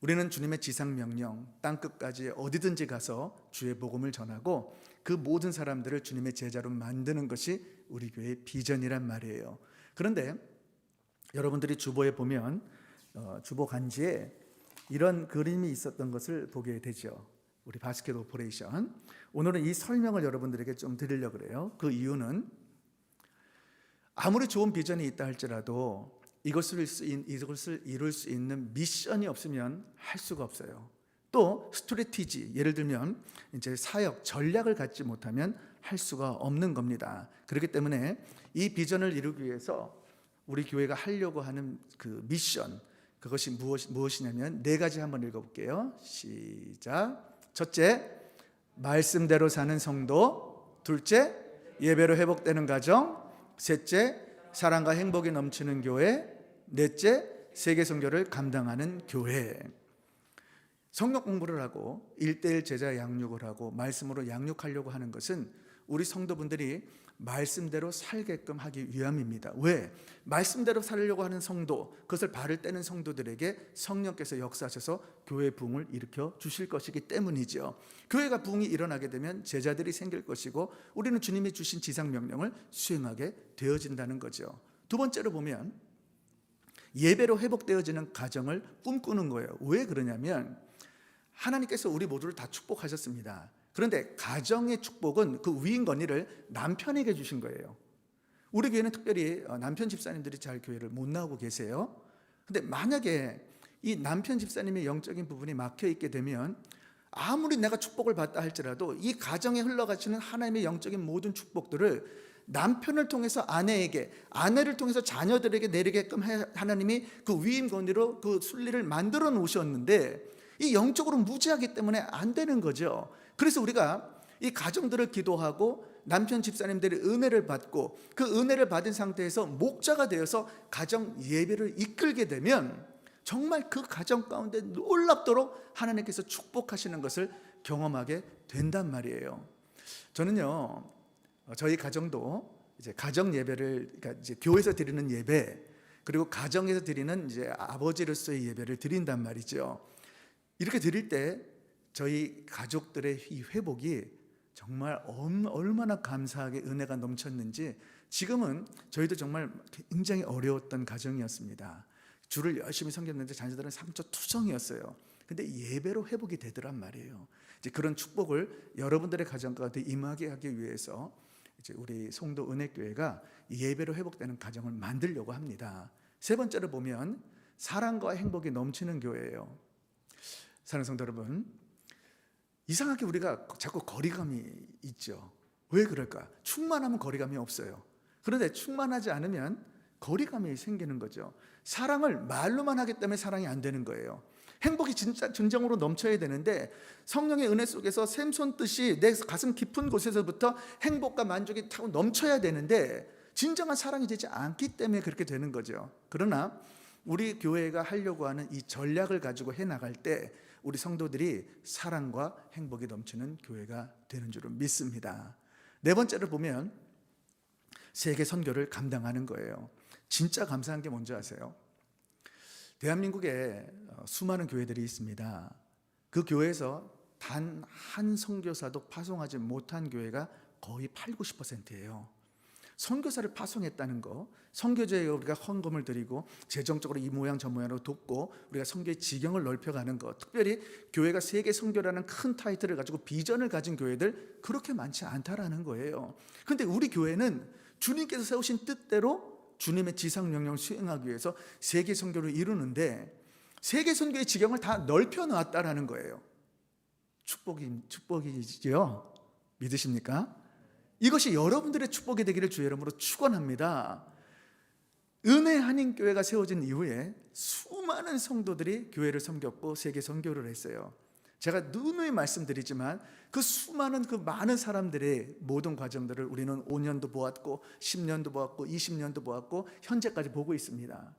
우리는 주님의 지상명령, 땅끝까지 어디든지 가서 주의 복음을 전하고 그 모든 사람들을 주님의 제자로 만드는 것이 우리 교회의 비전이란 말이에요. 그런데 여러분들이 주보에 보면 주보 간지에 이런 그림이 있었던 것을 보게 되죠. 우리 바스켓 오퍼레이션. 오늘은 이 설명을 여러분들에게 좀 드리려고 그래요. 그 이유는 아무리 좋은 비전이 있다 할지라도 이것을 이룰 수 있는 미션이 없으면 할 수가 없어요. 또 스트래티지, 예를 들면 이제 사역, 전략을 갖지 못하면 할 수가 없는 겁니다. 그렇기 때문에 이 비전을 이루기 위해서 우리 교회가 하려고 하는 그 미션, 그것이 무엇이냐면 4가지 한번 읽어볼게요. 시작. 첫째, 말씀대로 사는 성도. 둘째, 예배로 회복되는 가정. 셋째, 사랑과 행복이 넘치는 교회. 넷째, 세계 선교를 감당하는 교회. 성경 공부를 하고 1:1 제자 양육을 하고 말씀으로 양육하려고 하는 것은 우리 성도분들이 말씀대로 살게끔 하기 위함입니다. 왜? 말씀대로 살려고 하는 성도, 그것을 발을 떼는 성도들에게 성령께서 역사하셔서 교회 부흥을 일으켜 주실 것이기 때문이죠. 교회가 부흥이 일어나게 되면 제자들이 생길 것이고 우리는 주님이 주신 지상명령을 수행하게 되어진다는 거죠. 두 번째로 보면 예배로 회복되어지는 가정을 꿈꾸는 거예요. 왜 그러냐면 하나님께서 우리 모두를 다 축복하셨습니다. 그런데 가정의 축복은 그 위인 건의를 남편에게 주신 거예요. 우리 교회는 특별히 남편 집사님들이 잘 교회를 못 나오고 계세요. 근데 만약에 이 남편 집사님의 영적인 부분이 막혀 있게 되면 아무리 내가 축복을 받다 할지라도 이 가정에 흘러가시는 하나님의 영적인 모든 축복들을 남편을 통해서 아내에게, 아내를 통해서 자녀들에게 내리게끔 하나님이 그 위임 권위로 그 순리를 만들어 놓으셨는데 이 영적으로 무지하기 때문에 안 되는 거죠. 그래서 우리가 이 가정들을 기도하고 남편 집사님들의 은혜를 받고 그 은혜를 받은 상태에서 목자가 되어서 가정 예배를 이끌게 되면 정말 그 가정 가운데 놀랍도록 하나님께서 축복하시는 것을 경험하게 된단 말이에요. 저는요, 저희 가정도 이제 가정 예배를, 그러니까 이제 교회에서 드리는 예배, 그리고 가정에서 드리는 이제 아버지로서의 예배를 드린단 말이죠. 이렇게 드릴 때 저희 가족들의 이 회복이 정말 얼마나 감사하게 은혜가 넘쳤는지, 지금은 저희도 정말 굉장히 어려웠던 가정이었습니다. 주를 열심히 섬겼는데 자녀들은 상처투성이었어요. 근데 예배로 회복이 되더란 말이에요. 이제 그런 축복을 여러분들의 가정 가운데 임하게 하기 위해서 이제 우리 송도 은혜교회가 예배로 회복되는 가정을 만들려고 합니다. 세 번째로 보면 사랑과 행복이 넘치는 교회예요. 사랑하는 성도 여러분, 이상하게 우리가 자꾸 거리감이 있죠. 왜 그럴까? 충만하면 거리감이 없어요. 그런데 충만하지 않으면 거리감이 생기는 거죠. 사랑을 말로만 하기 때문에 사랑이 안 되는 거예요. 행복이 진짜 진정으로 넘쳐야 되는데 성령의 은혜 속에서 샘솟 듯이 내 가슴 깊은 곳에서부터 행복과 만족이 타고 넘쳐야 되는데 진정한 사랑이 되지 않기 때문에 그렇게 되는 거죠. 그러나 우리 교회가 하려고 하는 이 전략을 가지고 해나갈 때 우리 성도들이 사랑과 행복이 넘치는 교회가 되는 줄을 믿습니다. 네 번째로 보면 세계 선교를 감당하는 거예요. 진짜 감사한 게 뭔지 아세요? 대한민국에 수많은 교회들이 있습니다. 그 교회에서 단 한 선교사도 파송하지 못한 교회가 거의 80~90%예요. 선교사를 파송했다는 거, 선교제에 우리가 헌금을 드리고 재정적으로 이 모양 저 모양으로 돕고 우리가 선교의 지경을 넓혀가는 것, 특별히 교회가 세계 선교라는 큰 타이틀을 가지고 비전을 가진 교회들 그렇게 많지 않다라는 거예요. 그런데 우리 교회는 주님께서 세우신 뜻대로 주님의 지상 명령을 수행하기 위해서 세계 선교를 이루는데 세계 선교의 지경을 다 넓혀 놨다라는 거예요. 축복이지요? 믿으십니까? 이것이 여러분들의 축복이 되기를 주의 이름으로 축원합니다. 은혜 한인교회가 세워진 이후에 수많은 성도들이 교회를 섬겼고 세계 선교를 했어요. 제가 누누이 말씀드리지만 그 수많은 그 많은 사람들의 모든 과정들을 우리는 5년도 보았고 10년도 보았고 20년도 보았고 현재까지 보고 있습니다.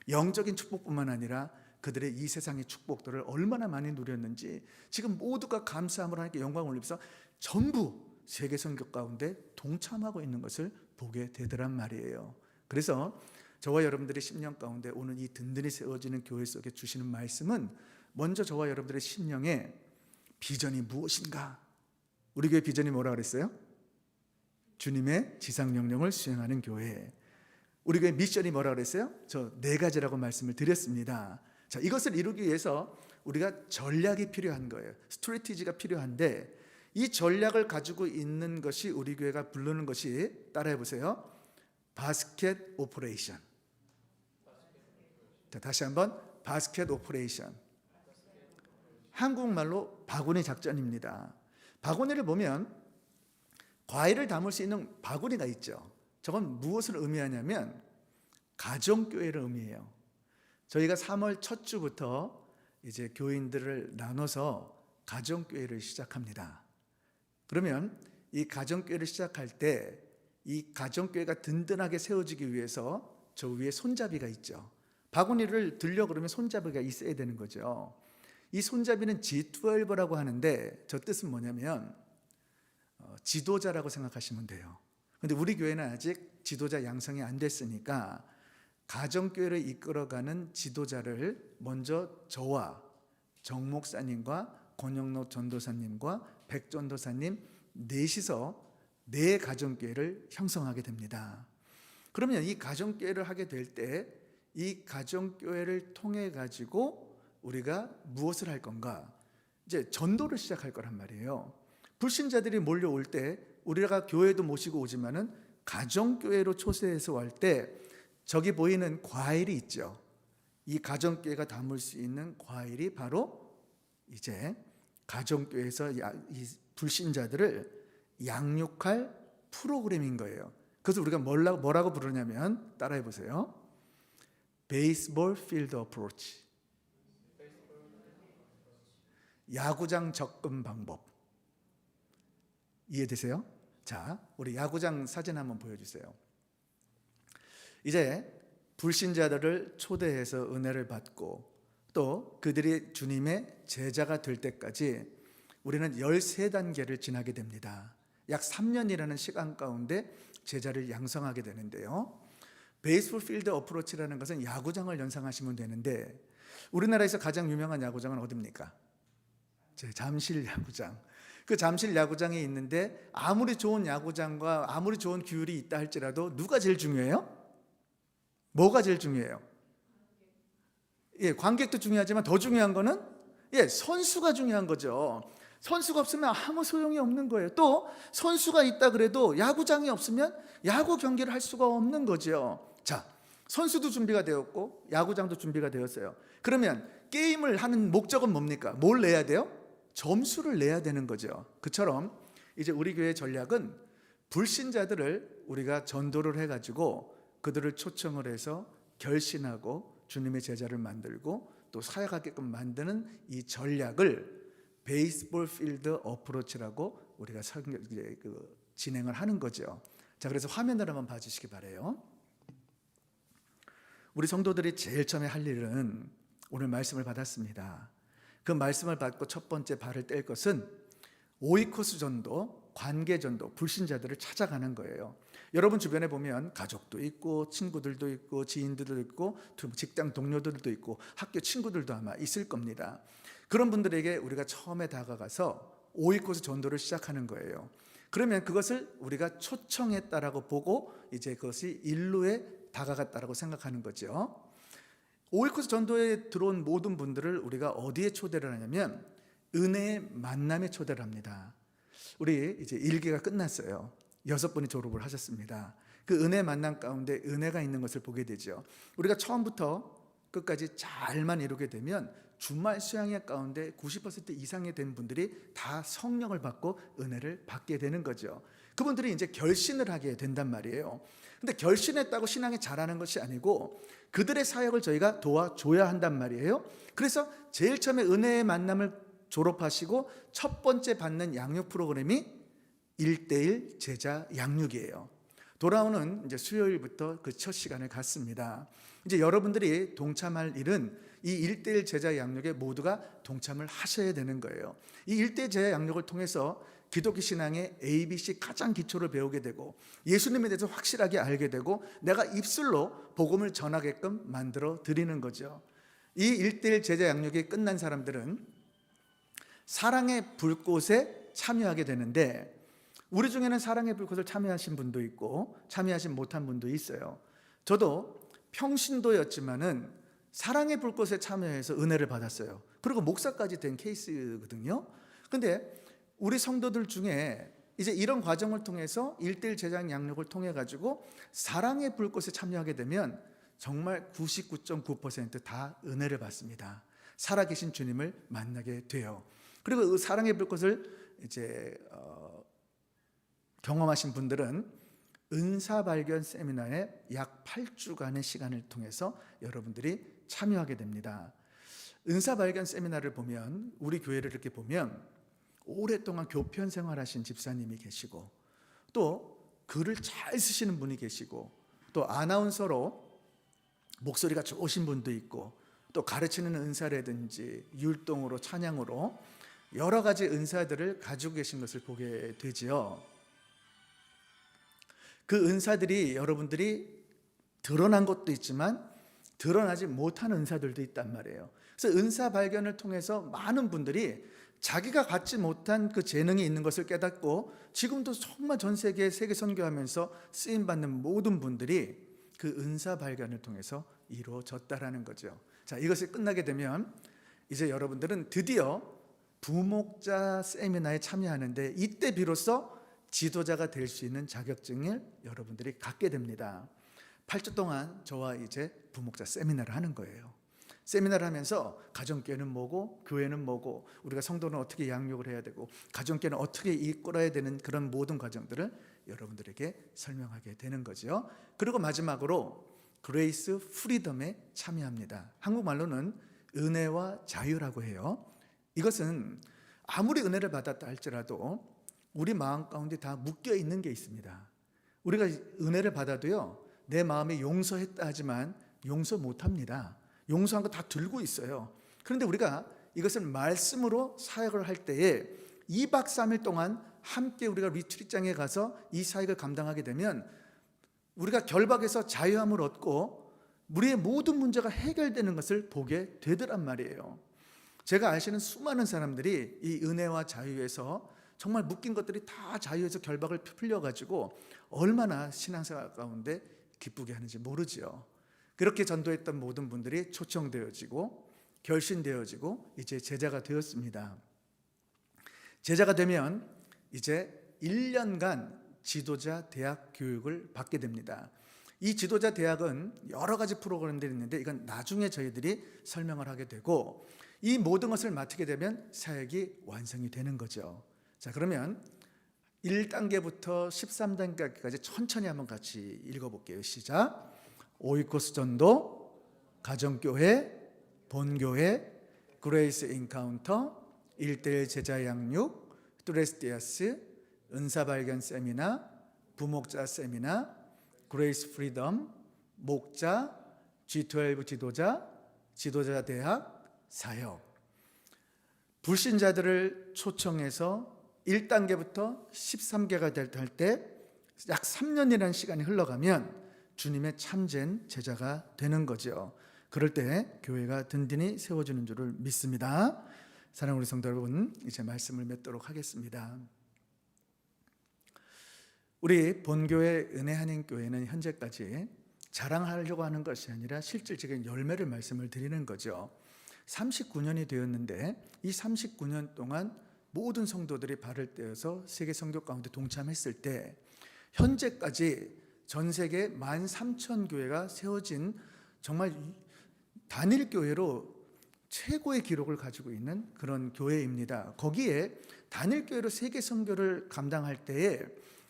영적인 축복뿐만 아니라 그들의 이 세상의 축복들을 얼마나 많이 누렸는지 지금 모두가 감사함으로 하나님께 영광을 올리면서 전부 세계 선교 가운데 동참하고 있는 것을 보게 되더란 말이에요. 그래서 저와 여러분들의 10년 가운데 오늘 이 든든히 세워지는 교회 속에 주시는 말씀은 먼저 저와 여러분들의 심령에 비전이 무엇인가? 우리 교회 비전이 뭐라 그랬어요? 주님의 지상 명령을 수행하는 교회. 우리 교회 미션이 뭐라 그랬어요? 저 4가지라고 말씀을 드렸습니다. 자, 이것을 이루기 위해서 우리가 전략이 필요한 거예요. 스트래티지가 필요한데 이 전략을 가지고 있는 것이 우리 교회가 부르는 것이 따라해 보세요. 바스켓 오퍼레이션. 자, 다시 한번 바스켓 오퍼레이션. 한국말로 바구니 작전입니다. 바구니를 보면 과일을 담을 수 있는 바구니가 있죠. 저건 무엇을 의미하냐면 가정교회를 의미해요. 저희가 3월 첫 주부터 이제 교인들을 나눠서 가정교회를 시작합니다. 그러면 이 가정교회를 시작할 때 이 가정교회가 든든하게 세워지기 위해서 저 위에 손잡이가 있죠. 바구니를 들려 그러면 손잡이가 있어야 되는 거죠. 이 손잡이는 G12라고 하는데 저 뜻은 뭐냐면 지도자라고 생각하시면 돼요. 그런데 우리 교회는 아직 지도자 양성이 안 됐으니까 가정교회를 이끌어가는 지도자를 먼저 저와 정 목사님과 권영록 전도사님과 백 전도사님 넷이서 네 가정교회를 형성하게 됩니다. 그러면 이 가정교회를 하게 될 때 이 가정교회를 통해 가지고 우리가 무엇을 할 건가? 이제 전도를 시작할 거란 말이에요. 불신자들이 몰려올 때 우리가 교회도 모시고 오지만은 가정교회로 초대해서 올 때 저기 보이는 과일이 있죠. 이 가정교회가 담을 수 있는 과일이 바로 이제 가정교회에서 이 불신자들을 양육할 프로그램인 거예요. 그래서 우리가 뭐라고 부르냐면 따라해 보세요. 베이스볼 필드 어프로치. 야구장 접근 방법. 이해되세요? 자, 우리 야구장 사진 한번 보여주세요. 이제 불신자들을 초대해서 은혜를 받고 또 그들이 주님의 제자가 될 때까지 우리는 13단계를 지나게 됩니다. 약 3년이라는 시간 가운데 제자를 양성하게 되는데요. 베이스볼 필드 어프로치라는 것은 야구장을 연상하시면 되는데 우리나라에서 가장 유명한 야구장은 어디입니까? 잠실 야구장. 그 잠실 야구장이 있는데 아무리 좋은 야구장과 아무리 좋은 규율이 있다 할지라도 누가 제일 중요해요? 뭐가 제일 중요해요? 관객도 중요하지만 더 중요한 거는 선수가 중요한 거죠. 선수가 없으면 아무 소용이 없는 거예요. 또 선수가 있다 그래도 야구장이 없으면 야구 경기를 할 수가 없는 거죠. 자, 선수도 준비가 되었고 야구장도 준비가 되었어요. 그러면 게임을 하는 목적은 뭡니까? 뭘 내야 돼요? 점수를 내야 되는 거죠. 그처럼 이제 우리 교회 전략은 불신자들을 우리가 전도를 해가지고 그들을 초청을 해서 결신하고 주님의 제자를 만들고 또 사역하게끔 만드는 이 전략을 베이스볼 필드 어프로치라고 우리가 진행을 하는 거죠. 자, 그래서 화면을 한번 봐주시기 바래요. 우리 성도들이 제일 처음에 할 일은 오늘 말씀을 받았습니다. 그 말씀을 받고 첫 번째 발을 뗄 것은 오이코스 전도, 관계전도, 불신자들을 찾아가는 거예요. 여러분 주변에 보면 가족도 있고 친구들도 있고 지인들도 있고 직장 동료들도 있고 학교 친구들도 아마 있을 겁니다. 그런 분들에게 우리가 처음에 다가가서 오이코스 전도를 시작하는 거예요. 그러면 그것을 우리가 초청했다라고 보고 이제 그것이 인로에 다가갔다라고 생각하는 거죠. 오이코스 전도에 들어온 모든 분들을 우리가 어디에 초대를 하냐면 은혜의 만남에 초대를 합니다. 우리 이제 1기가 끝났어요. 6분이 졸업을 하셨습니다. 그 은혜 만남 가운데 은혜가 있는 것을 보게 되죠. 우리가 처음부터 끝까지 잘만 이루게 되면 주말 수양회 가운데 90% 이상이 된 분들이 다 성령을 받고 은혜를 받게 되는 거죠. 그분들이 이제 결신을 하게 된단 말이에요. 근데 결신했다고 신앙이 자라는 것이 아니고 그들의 사역을 저희가 도와줘야 한단 말이에요. 그래서 제일 처음에 은혜의 만남을 졸업하시고 첫 번째 받는 양육 프로그램이 1:1 제자 양육이에요. 돌아오는 이제 수요일부터 그 첫 시간을 갖습니다. 이제 여러분들이 동참할 일은 이 1:1 제자 양육에 모두가 동참을 하셔야 되는 거예요. 이 1:1 제자 양육을 통해서 기독교 신앙의 ABC 가장 기초를 배우게 되고 예수님에 대해서 확실하게 알게 되고 내가 입술로 복음을 전하게끔 만들어 드리는 거죠. 이 1:1 제자 양육이 끝난 사람들은 사랑의 불꽃에 참여하게 되는데 우리 중에는 사랑의 불꽃을 참여하신 분도 있고 참여하신 못한 분도 있어요. 저도 평신도였지만은 사랑의 불꽃에 참여해서 은혜를 받았어요. 그리고 목사까지 된 케이스거든요. 근데 우리 성도들 중에 이제 이런 과정을 통해서 1:1 제자 양육을 통해 가지고 사랑의 불꽃에 참여하게 되면 정말 99.9% 다 은혜를 받습니다. 살아계신 주님을 만나게 돼요. 그리고 그 사랑의 불꽃을 이제 경험하신 분들은 은사 발견 세미나에 약 8주간의 시간을 통해서 여러분들이 참여하게 됩니다. 은사 발견 세미나를 보면 우리 교회를 이렇게 보면 오랫동안 교편 생활하신 집사님이 계시고 또 글을 잘 쓰시는 분이 계시고 또 아나운서로 목소리가 좋으신 분도 있고 또 가르치는 은사라든지 율동으로 찬양으로 여러 가지 은사들을 가지고 계신 것을 보게 되지요. 그 은사들이 여러분들이 드러난 것도 있지만 드러나지 못한 은사들도 있단 말이에요. 그래서 은사 발견을 통해서 많은 분들이 자기가 갖지 못한 그 재능이 있는 것을 깨닫고 지금도 정말 전 세계에 세계 선교하면서 쓰임 받는 모든 분들이 그 은사 발견을 통해서 이루어졌다라는 거죠. 자, 이것이 끝나게 되면 이제 여러분들은 드디어 부목자 세미나에 참여하는데 이때 비로소 지도자가 될 수 있는 자격증을 여러분들이 갖게 됩니다. 8주 동안 저와 이제 부목자 세미나를 하는 거예요. 세미나를 하면서 가정교회는 뭐고 교회는 뭐고 우리가 성도는 어떻게 양육을 해야 되고 가정교회는 어떻게 이끌어야 되는 그런 모든 과정들을 여러분들에게 설명하게 되는 거죠. 그리고 마지막으로 그레이스 프리덤에 참여합니다. 한국말로는 은혜와 자유라고 해요. 이것은 아무리 은혜를 받았다 할지라도 우리 마음 가운데 다 묶여 있는 게 있습니다. 우리가 은혜를 받아도요 내 마음에 용서했다 하지만 용서 못합니다. 용서한 거 다 들고 있어요. 그런데 우리가 이것을 말씀으로 사역을 할 때에 2박 3일 동안 함께 우리가 리트릿장에 가서 이 사역을 감당하게 되면 우리가 결박에서 자유함을 얻고 우리의 모든 문제가 해결되는 것을 보게 되더란 말이에요. 제가 아시는 수많은 사람들이 이 은혜와 자유에서 정말 묶인 것들이 다 자유에서 결박을 풀려가지고 얼마나 신앙생활 가운데 기쁘게 하는지 모르지요. 그렇게 전도했던 모든 분들이 초청되어지고 결신되어지고 이제 제자가 되었습니다. 제자가 되면 이제 1년간 지도자 대학 교육을 받게 됩니다. 이 지도자 대학은 여러 가지 프로그램들이 있는데 이건 나중에 저희들이 설명을 하게 되고 이 모든 것을 맡게 되면 사역이 완성이 되는 거죠. 자, 그러면 1단계부터 13단계까지 천천히 한번 같이 읽어볼게요. 시작. 오이코스 전도, 가정교회, 본교회, 그레이스 인카운터, 1:1 제자 양육, 뚜레스티아스, 은사발견 세미나, 부목자 세미나, 그레이스 프리덤, 목자, G12 지도자, 지도자 대학, 사역. 불신자들을 초청해서 1단계부터 13개가 될 때 약 3년이라는 시간이 흘러가면 주님의 참된 제자가 되는 거죠. 그럴 때 교회가 든든히 세워지는 줄을 믿습니다. 사랑하는 우리 성도 여러분, 이제 말씀을 맺도록 하겠습니다. 우리 본교회 은혜한인교회는 현재까지 자랑하려고 하는 것이 아니라 실질적인 열매를 말씀을 드리는 거죠. 39년이 되었는데 이 39년 동안 모든 성도들이 발을 떼어서 세계 선교 가운데 동참했을 때 현재까지 전 세계 13,000교회가 세워진 정말 단일 교회로 최고의 기록을 가지고 있는 그런 교회입니다. 거기에 단일 교회로 세계 선교를 감당할 때에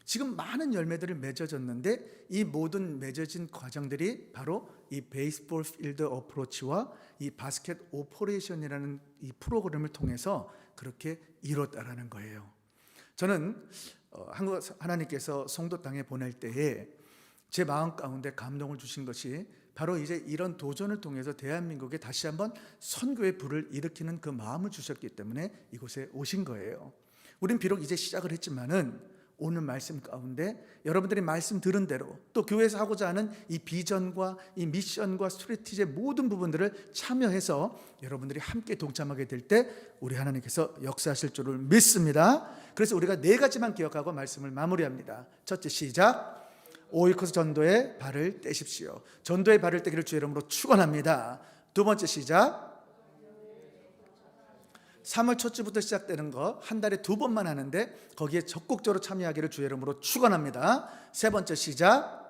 지금 많은 열매들을 맺어졌는데 이 모든 맺어진 과정들이 바로 이 베이스볼 필드 어프로치와 이 바스켓 오퍼레이션이라는 이 프로그램을 통해서 그렇게 이뤘다라는 거예요. 저는 하나님께서 성도 땅에 보낼 때에 제 마음 가운데 감동을 주신 것이 바로 이제 이런 도전을 통해서 대한민국에 다시 한번 선교의 불을 일으키는 그 마음을 주셨기 때문에 이곳에 오신 거예요. 우린 비록 이제 시작을 했지만은 오늘 말씀 가운데 여러분들이 말씀 들은 대로 또 교회에서 하고자 하는 이 비전과 이 미션과 스트래티지의 모든 부분들을 참여해서 여러분들이 함께 동참하게 될 때 우리 하나님께서 역사하실 줄을 믿습니다. 그래서 우리가 4가지만 기억하고 말씀을 마무리합니다. 첫째, 시작. 오이코스 전도의 발을 떼십시오. 전도의 발을 떼기를 주의 이름으로 축원합니다. 두 번째, 시작. 3월 첫 주부터 시작되는 거 한 달에 2번만 하는데 거기에 적극적으로 참여하기를 주의 이름으로 축원합니다. 세 번째, 시작.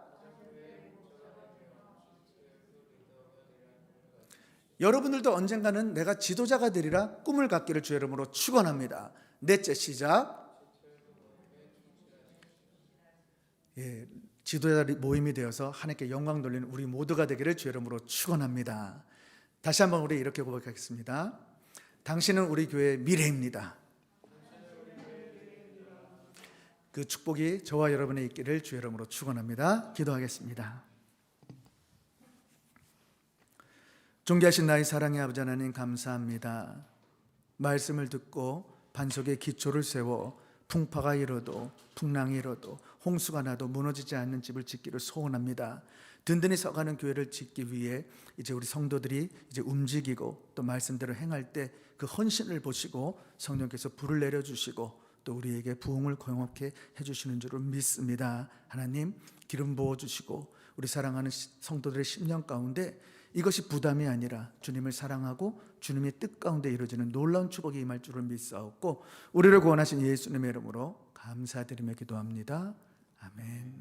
여러분들도 언젠가는 내가 지도자가 되리라 꿈을 갖기를 주의 이름으로 축원합니다. 넷째, 시작. 지도자 모임이 되어서 하나님께 영광 돌리는 우리 모두가 되기를 주의 이름으로 축원합니다. 다시 한번 우리 이렇게 고백하겠습니다. 당신은 우리 교회의 미래입니다. 그 축복이 저와 여러분의 있기를 주의 이름으로 축원합니다. 기도하겠습니다. 존귀하신 나의 사랑의 아버지 하나님, 감사합니다. 말씀을 듣고 반석에 기초를 세워 풍파가 일어도 풍랑이 일어도 홍수가 나도 무너지지 않는 집을 짓기를 소원합니다. 든든히 서가는 교회를 짓기 위해 이제 우리 성도들이 이제 움직이고 또 말씀대로 행할 때 그 헌신을 보시고 성령께서 불을 내려주시고 또 우리에게 부흥을 경험케 해주시는 줄을 믿습니다. 하나님, 기름 부어주시고 우리 사랑하는 성도들의 심령 가운데 이것이 부담이 아니라 주님을 사랑하고 주님의 뜻 가운데 이루어지는 놀라운 축복이 임할 줄을 믿사옵고 우리를 구원하신 예수님의 이름으로 감사드리며 기도합니다. 아멘.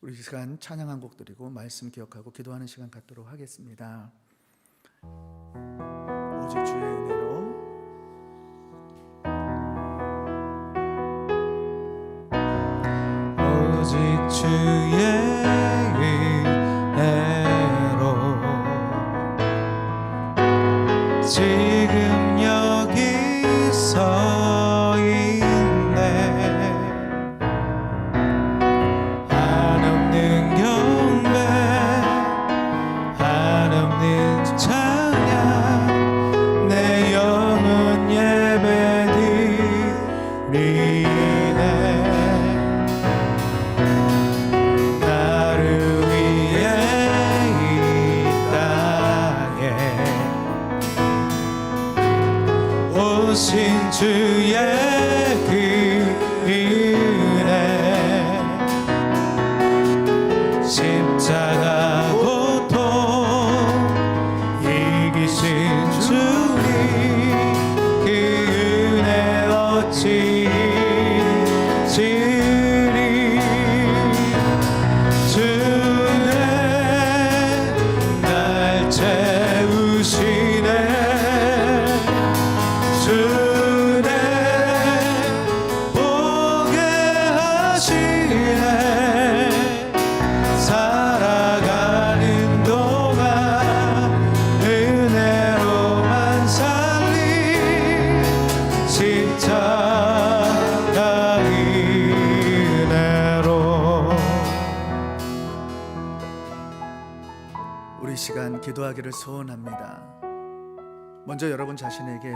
우리 이 시간 찬양 한 곡 드리고 말씀 기억하고 기도하는 시간 갖도록 하겠습니다. 오직 주의 은혜로 오직 주의 은혜로 지금 여기 서 있네. 한없는 경배 한없는 찬양 내 영혼 예배드리네. 나를 위해 이 땅에 오신 주의 그 은혜 십자가 고통 이기신 주님 그 은혜 어찌 잊으리. 주네 날 채우시네. 주네 보게 하시네. 살아가는 동안 은혜로만 살리 십자가 은혜로. 우리 시간 기도하기를 소원합니다. 먼저 여러분 자신에게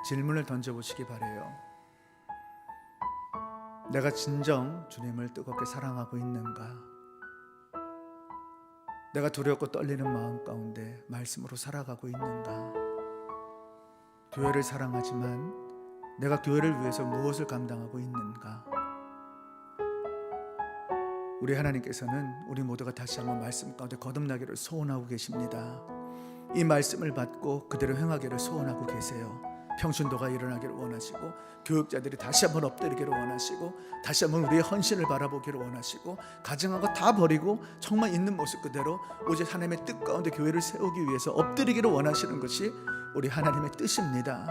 질문을 던져보시기 바래요. 내가 진정 주님을 뜨겁게 사랑하고 있는가? 내가 두렵고 떨리는 마음 가운데 말씀으로 살아가고 있는가? 교회를 사랑하지만 내가 교회를 위해서 무엇을 감당하고 있는가? 우리 하나님께서는 우리 모두가 다시 한번 말씀 가운데 거듭나기를 소원하고 계십니다. 이 말씀을 받고 그대로 행하기를 소원하고 계세요. 평신도가 일어나기를 원하시고, 교육자들이 다시 한번 엎드리기를 원하시고, 다시 한번 우리의 헌신을 바라보기를 원하시고, 가정한 거 다 버리고 정말 있는 모습 그대로 오직 하나님의 뜻 가운데 교회를 세우기 위해서 엎드리기를 원하시는 것이 우리 하나님의 뜻입니다.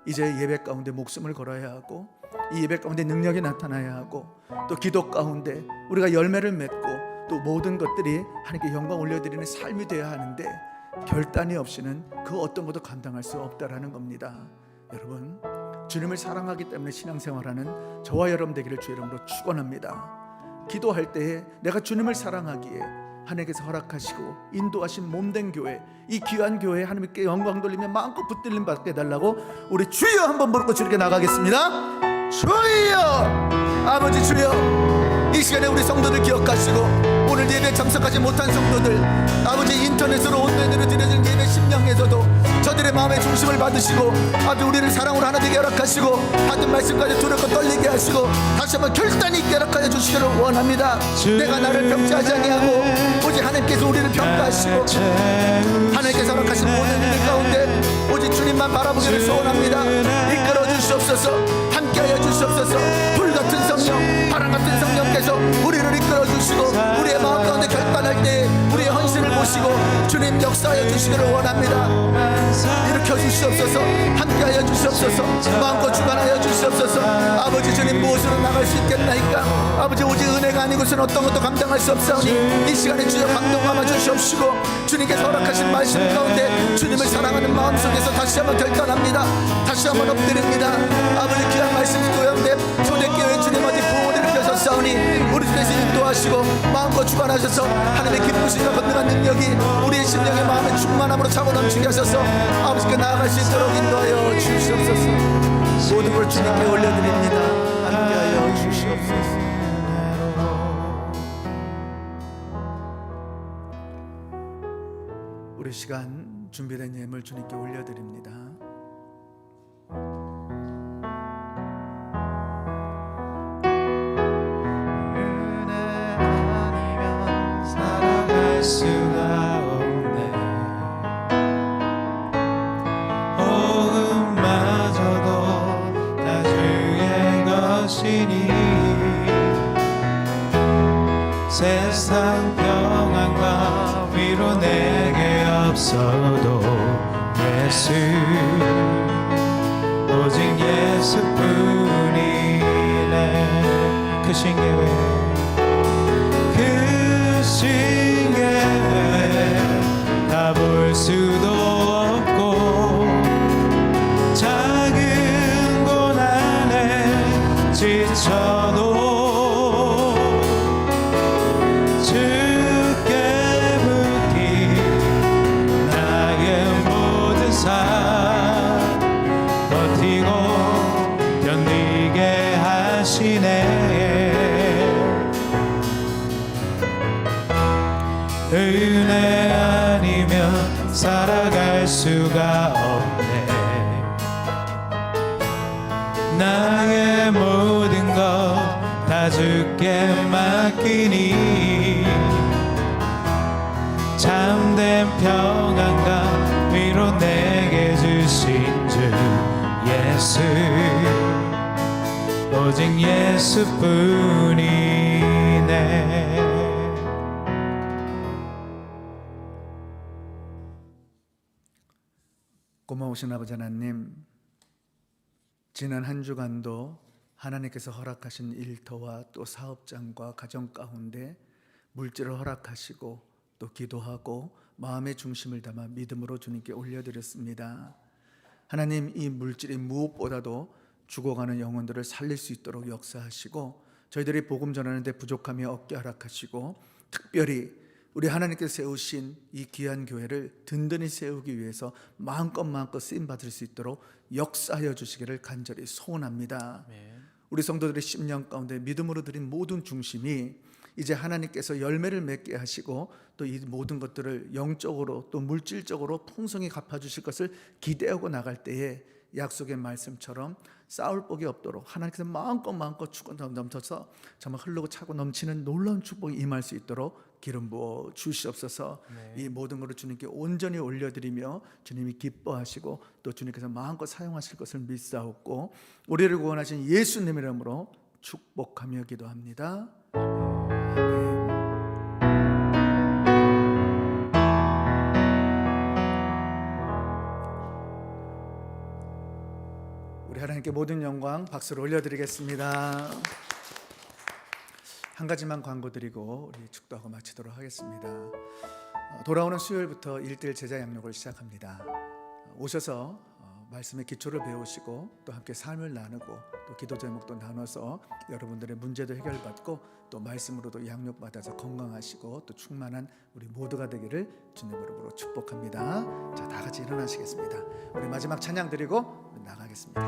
이제 예배 가운데 목숨을 걸어야 하고, 이 예배 가운데 능력이 나타나야 하고, 또 기도 가운데 우리가 열매를 맺고, 또 모든 것들이 하나님께 영광 올려드리는 삶이 되어야 하는데, 결단이 없이는 그 어떤 것도 감당할 수 없다라는 겁니다. 여러분, 주님을 사랑하기 때문에 신앙생활하는 저와 여러분 되기를 주 이름으로 축원합니다. 기도할 때에 내가 주님을 사랑하기에 하나님께서 허락하시고 인도하신 몸된 교회, 이 귀한 교회에 하나님께 영광 돌리며 마음껏 붙들림 받게 해달라고 우리 주여 한번 부르고 주님께 나가겠습니다. 주여, 아버지 주여, 이 시간에 우리 성도들 기억하시고, 오늘 예배 참석하지 못한 성도들, 아버지 인터넷으로 온라인으로 드려진 예배 심령에서도 저들의 마음의 중심을 받으시고, 아버지 우리를 사랑으로 하나 되게 허락하시고, 받은 말씀까지 두렵고 떨리게 하시고, 다시 한번 결단 있게 허락하여 주시기를 원합니다. 내가 나를 평가하지 아니하고 오직 하나님께서 우리를 평가하시고, 하나님께서 허락하신 모든 일 가운데 오직 주님만 바라보기를 소원합니다. 이끌어 주시옵소서, 함께하여 주시옵소서. 불같은 성령, 바람같은 성령께서 우리를 이끌어 주시고, 우리의 마음 가운데 결단할 때 우리의 헌신을 보시고 주님 역사하여 주시기를 원합니다. 일으켜 주시옵소서, 함께하여 주시옵소서, 마음껏 주관하여 주시옵소서. 아버지 주님, 무엇으로 나갈 수 있겠나이까? 아버지 오직 은혜가 아니고서는 어떤 것도 감당할 수 없사오니 이 시간에 주여 감동 감아 주시옵시고, 주님께서 허락하신 말씀 가운데 주님을 사랑하는 마음속에서 다시 한번 결단합니다. 다시 한번 엎드립니다. 아버지 귀한 말씀 가운데 초대교회 주님 어디 부흥을 일으켜셨사오니 우리 주께서 인도하시고 마음껏 주관하셔서 하나님의 기쁘시고 건능한 능력이 우리의 심령의 마음의 충만함으로 차고 넘치게 하셔서 아버지께 나아갈 수 있도록 인도하여 주시옵소서. 모든 걸 주님께 올려드립니다. 함께하여 주시옵소서. 우리 시간 준비된 예물 주님께 올려드립니다. 수가 없네. 호흡마저도 다 주의 것이니 세상 평안과 위로 내게 없어도 예수, 오직 예수뿐이네. 크신 계획, 다 볼 수도 없고 작은 고난에 지쳐도 주께 붙인 나의 모든 삶 버티고 견디게 하시네. 은혜 아니면 살아갈 수가 없네. 나의 모든 것 다 주께 맡기니 참된 평안과 위로 내게 주신 주 예수, 오직 예수뿐이네. 고마우신 아버지 하나님, 지난 한 주간도 하나님께서 허락하신 일터와 또 사업장과 가정 가운데 물질을 허락하시고 또 기도하고 마음의 중심을 담아 믿음으로 주님께 올려드렸습니다. 하나님, 이 물질이 무엇보다도 죽어가는 영혼들을 살릴 수 있도록 역사하시고 저희들이 복음 전하는 데 부족함이 없게 허락하시고, 특별히 우리 하나님께서 세우신 이 귀한 교회를 든든히 세우기 위해서 마음껏 쓰임 받을 수 있도록 역사하여 주시기를 간절히 소원합니다. 우리 성도들의 심령 가운데 믿음으로 드린 모든 중심이 이제 하나님께서 열매를 맺게 하시고 또 이 모든 것들을 영적으로 또 물질적으로 풍성히 갚아주실 것을 기대하고 나갈 때에 약속의 말씀처럼 싸울 복이 없도록 하나님께서 마음껏 주고 넘쳐서 정말 흐르고 차고 넘치는 놀라운 축복이 임할 수 있도록 기름 부어 주시옵소서. 이 모든 것을 주님께 온전히 올려드리며 주님이 기뻐하시고 또 주님께서 마음껏 사용하실 것을 믿사옵고 우리를 구원하신 예수님의 이름으로 축복하며 기도합니다. 아멘. 우리 하나님께 모든 영광 박수를 올려드리겠습니다. 한 가지만 광고 드리고 우리 축도하고 마치도록 하겠습니다. 돌아오는 수요일부터 1:1 제자 양육을 시작합니다. 오셔서 말씀의 기초를 배우시고 또 함께 삶을 나누고 또 기도 제목도 나눠서 여러분들의 문제도 해결받고 또 말씀으로도 양육받아서 건강하시고 또 충만한 우리 모두가 되기를 주님 이름으로 축복합니다. 자, 다 같이 일어나시겠습니다. 우리 마지막 찬양 드리고 나가겠습니다.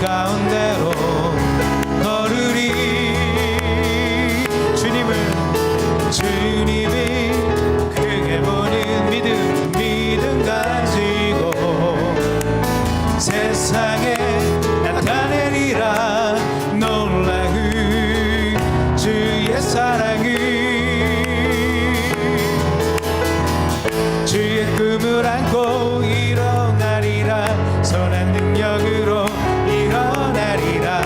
가운데로 걸으리. 주님을 크게 보는 믿음 가지고 세상에 나타내리라. 놀라운 주의 사랑을, 주의 꿈을 안고 일어나리라. 선한 능력으로 일어나리라.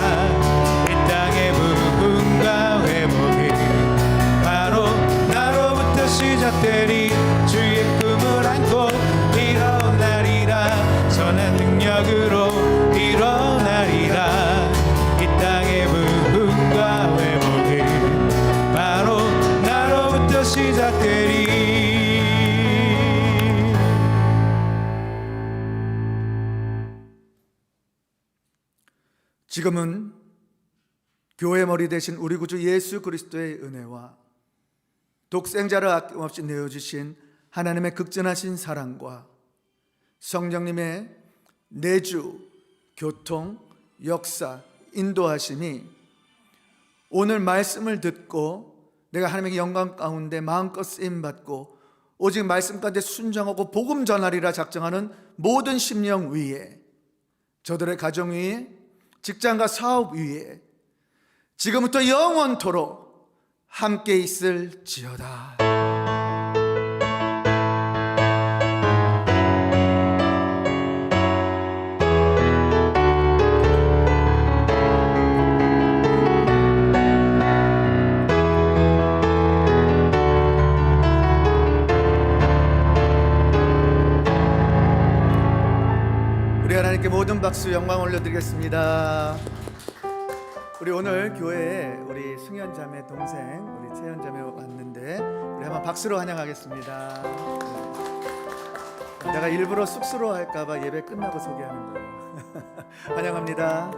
이 땅의 부흥과 회복이 바로 나로부터 시작되리. 주의 꿈을 안고 일어나리라. 선한 능력으로 일어나리라. 이 땅의 부흥과 회복이 바로 나로부터 시작되리. 지금은 교회 머리 되신 우리 구주 예수 그리스도의 은혜와 독생자를 아낌없이 내어주신 하나님의 극진하신 사랑과 성령님의 내주, 교통, 역사, 인도하심이 오늘 말씀을 듣고 내가 하나님의 영광 가운데 마음껏 쓰임받고 오직 말씀 가운데 순종하고 복음 전하리라 작정하는 모든 심령 위에, 저들의 가정 위에, 직장과 사업 위에 지금부터 영원토록 함께 있을지어다. 우리 하나님께 모든 박수 영광 올려드리겠습니다. 우리 오늘 교회에 우리 승현 자매 동생 우리 채연 자매 왔는데 우리 한번 박수로 환영하겠습니다. 내가 일부러 쑥스러워할까봐 예배 끝나고 소개하는 거예요. 환영합니다.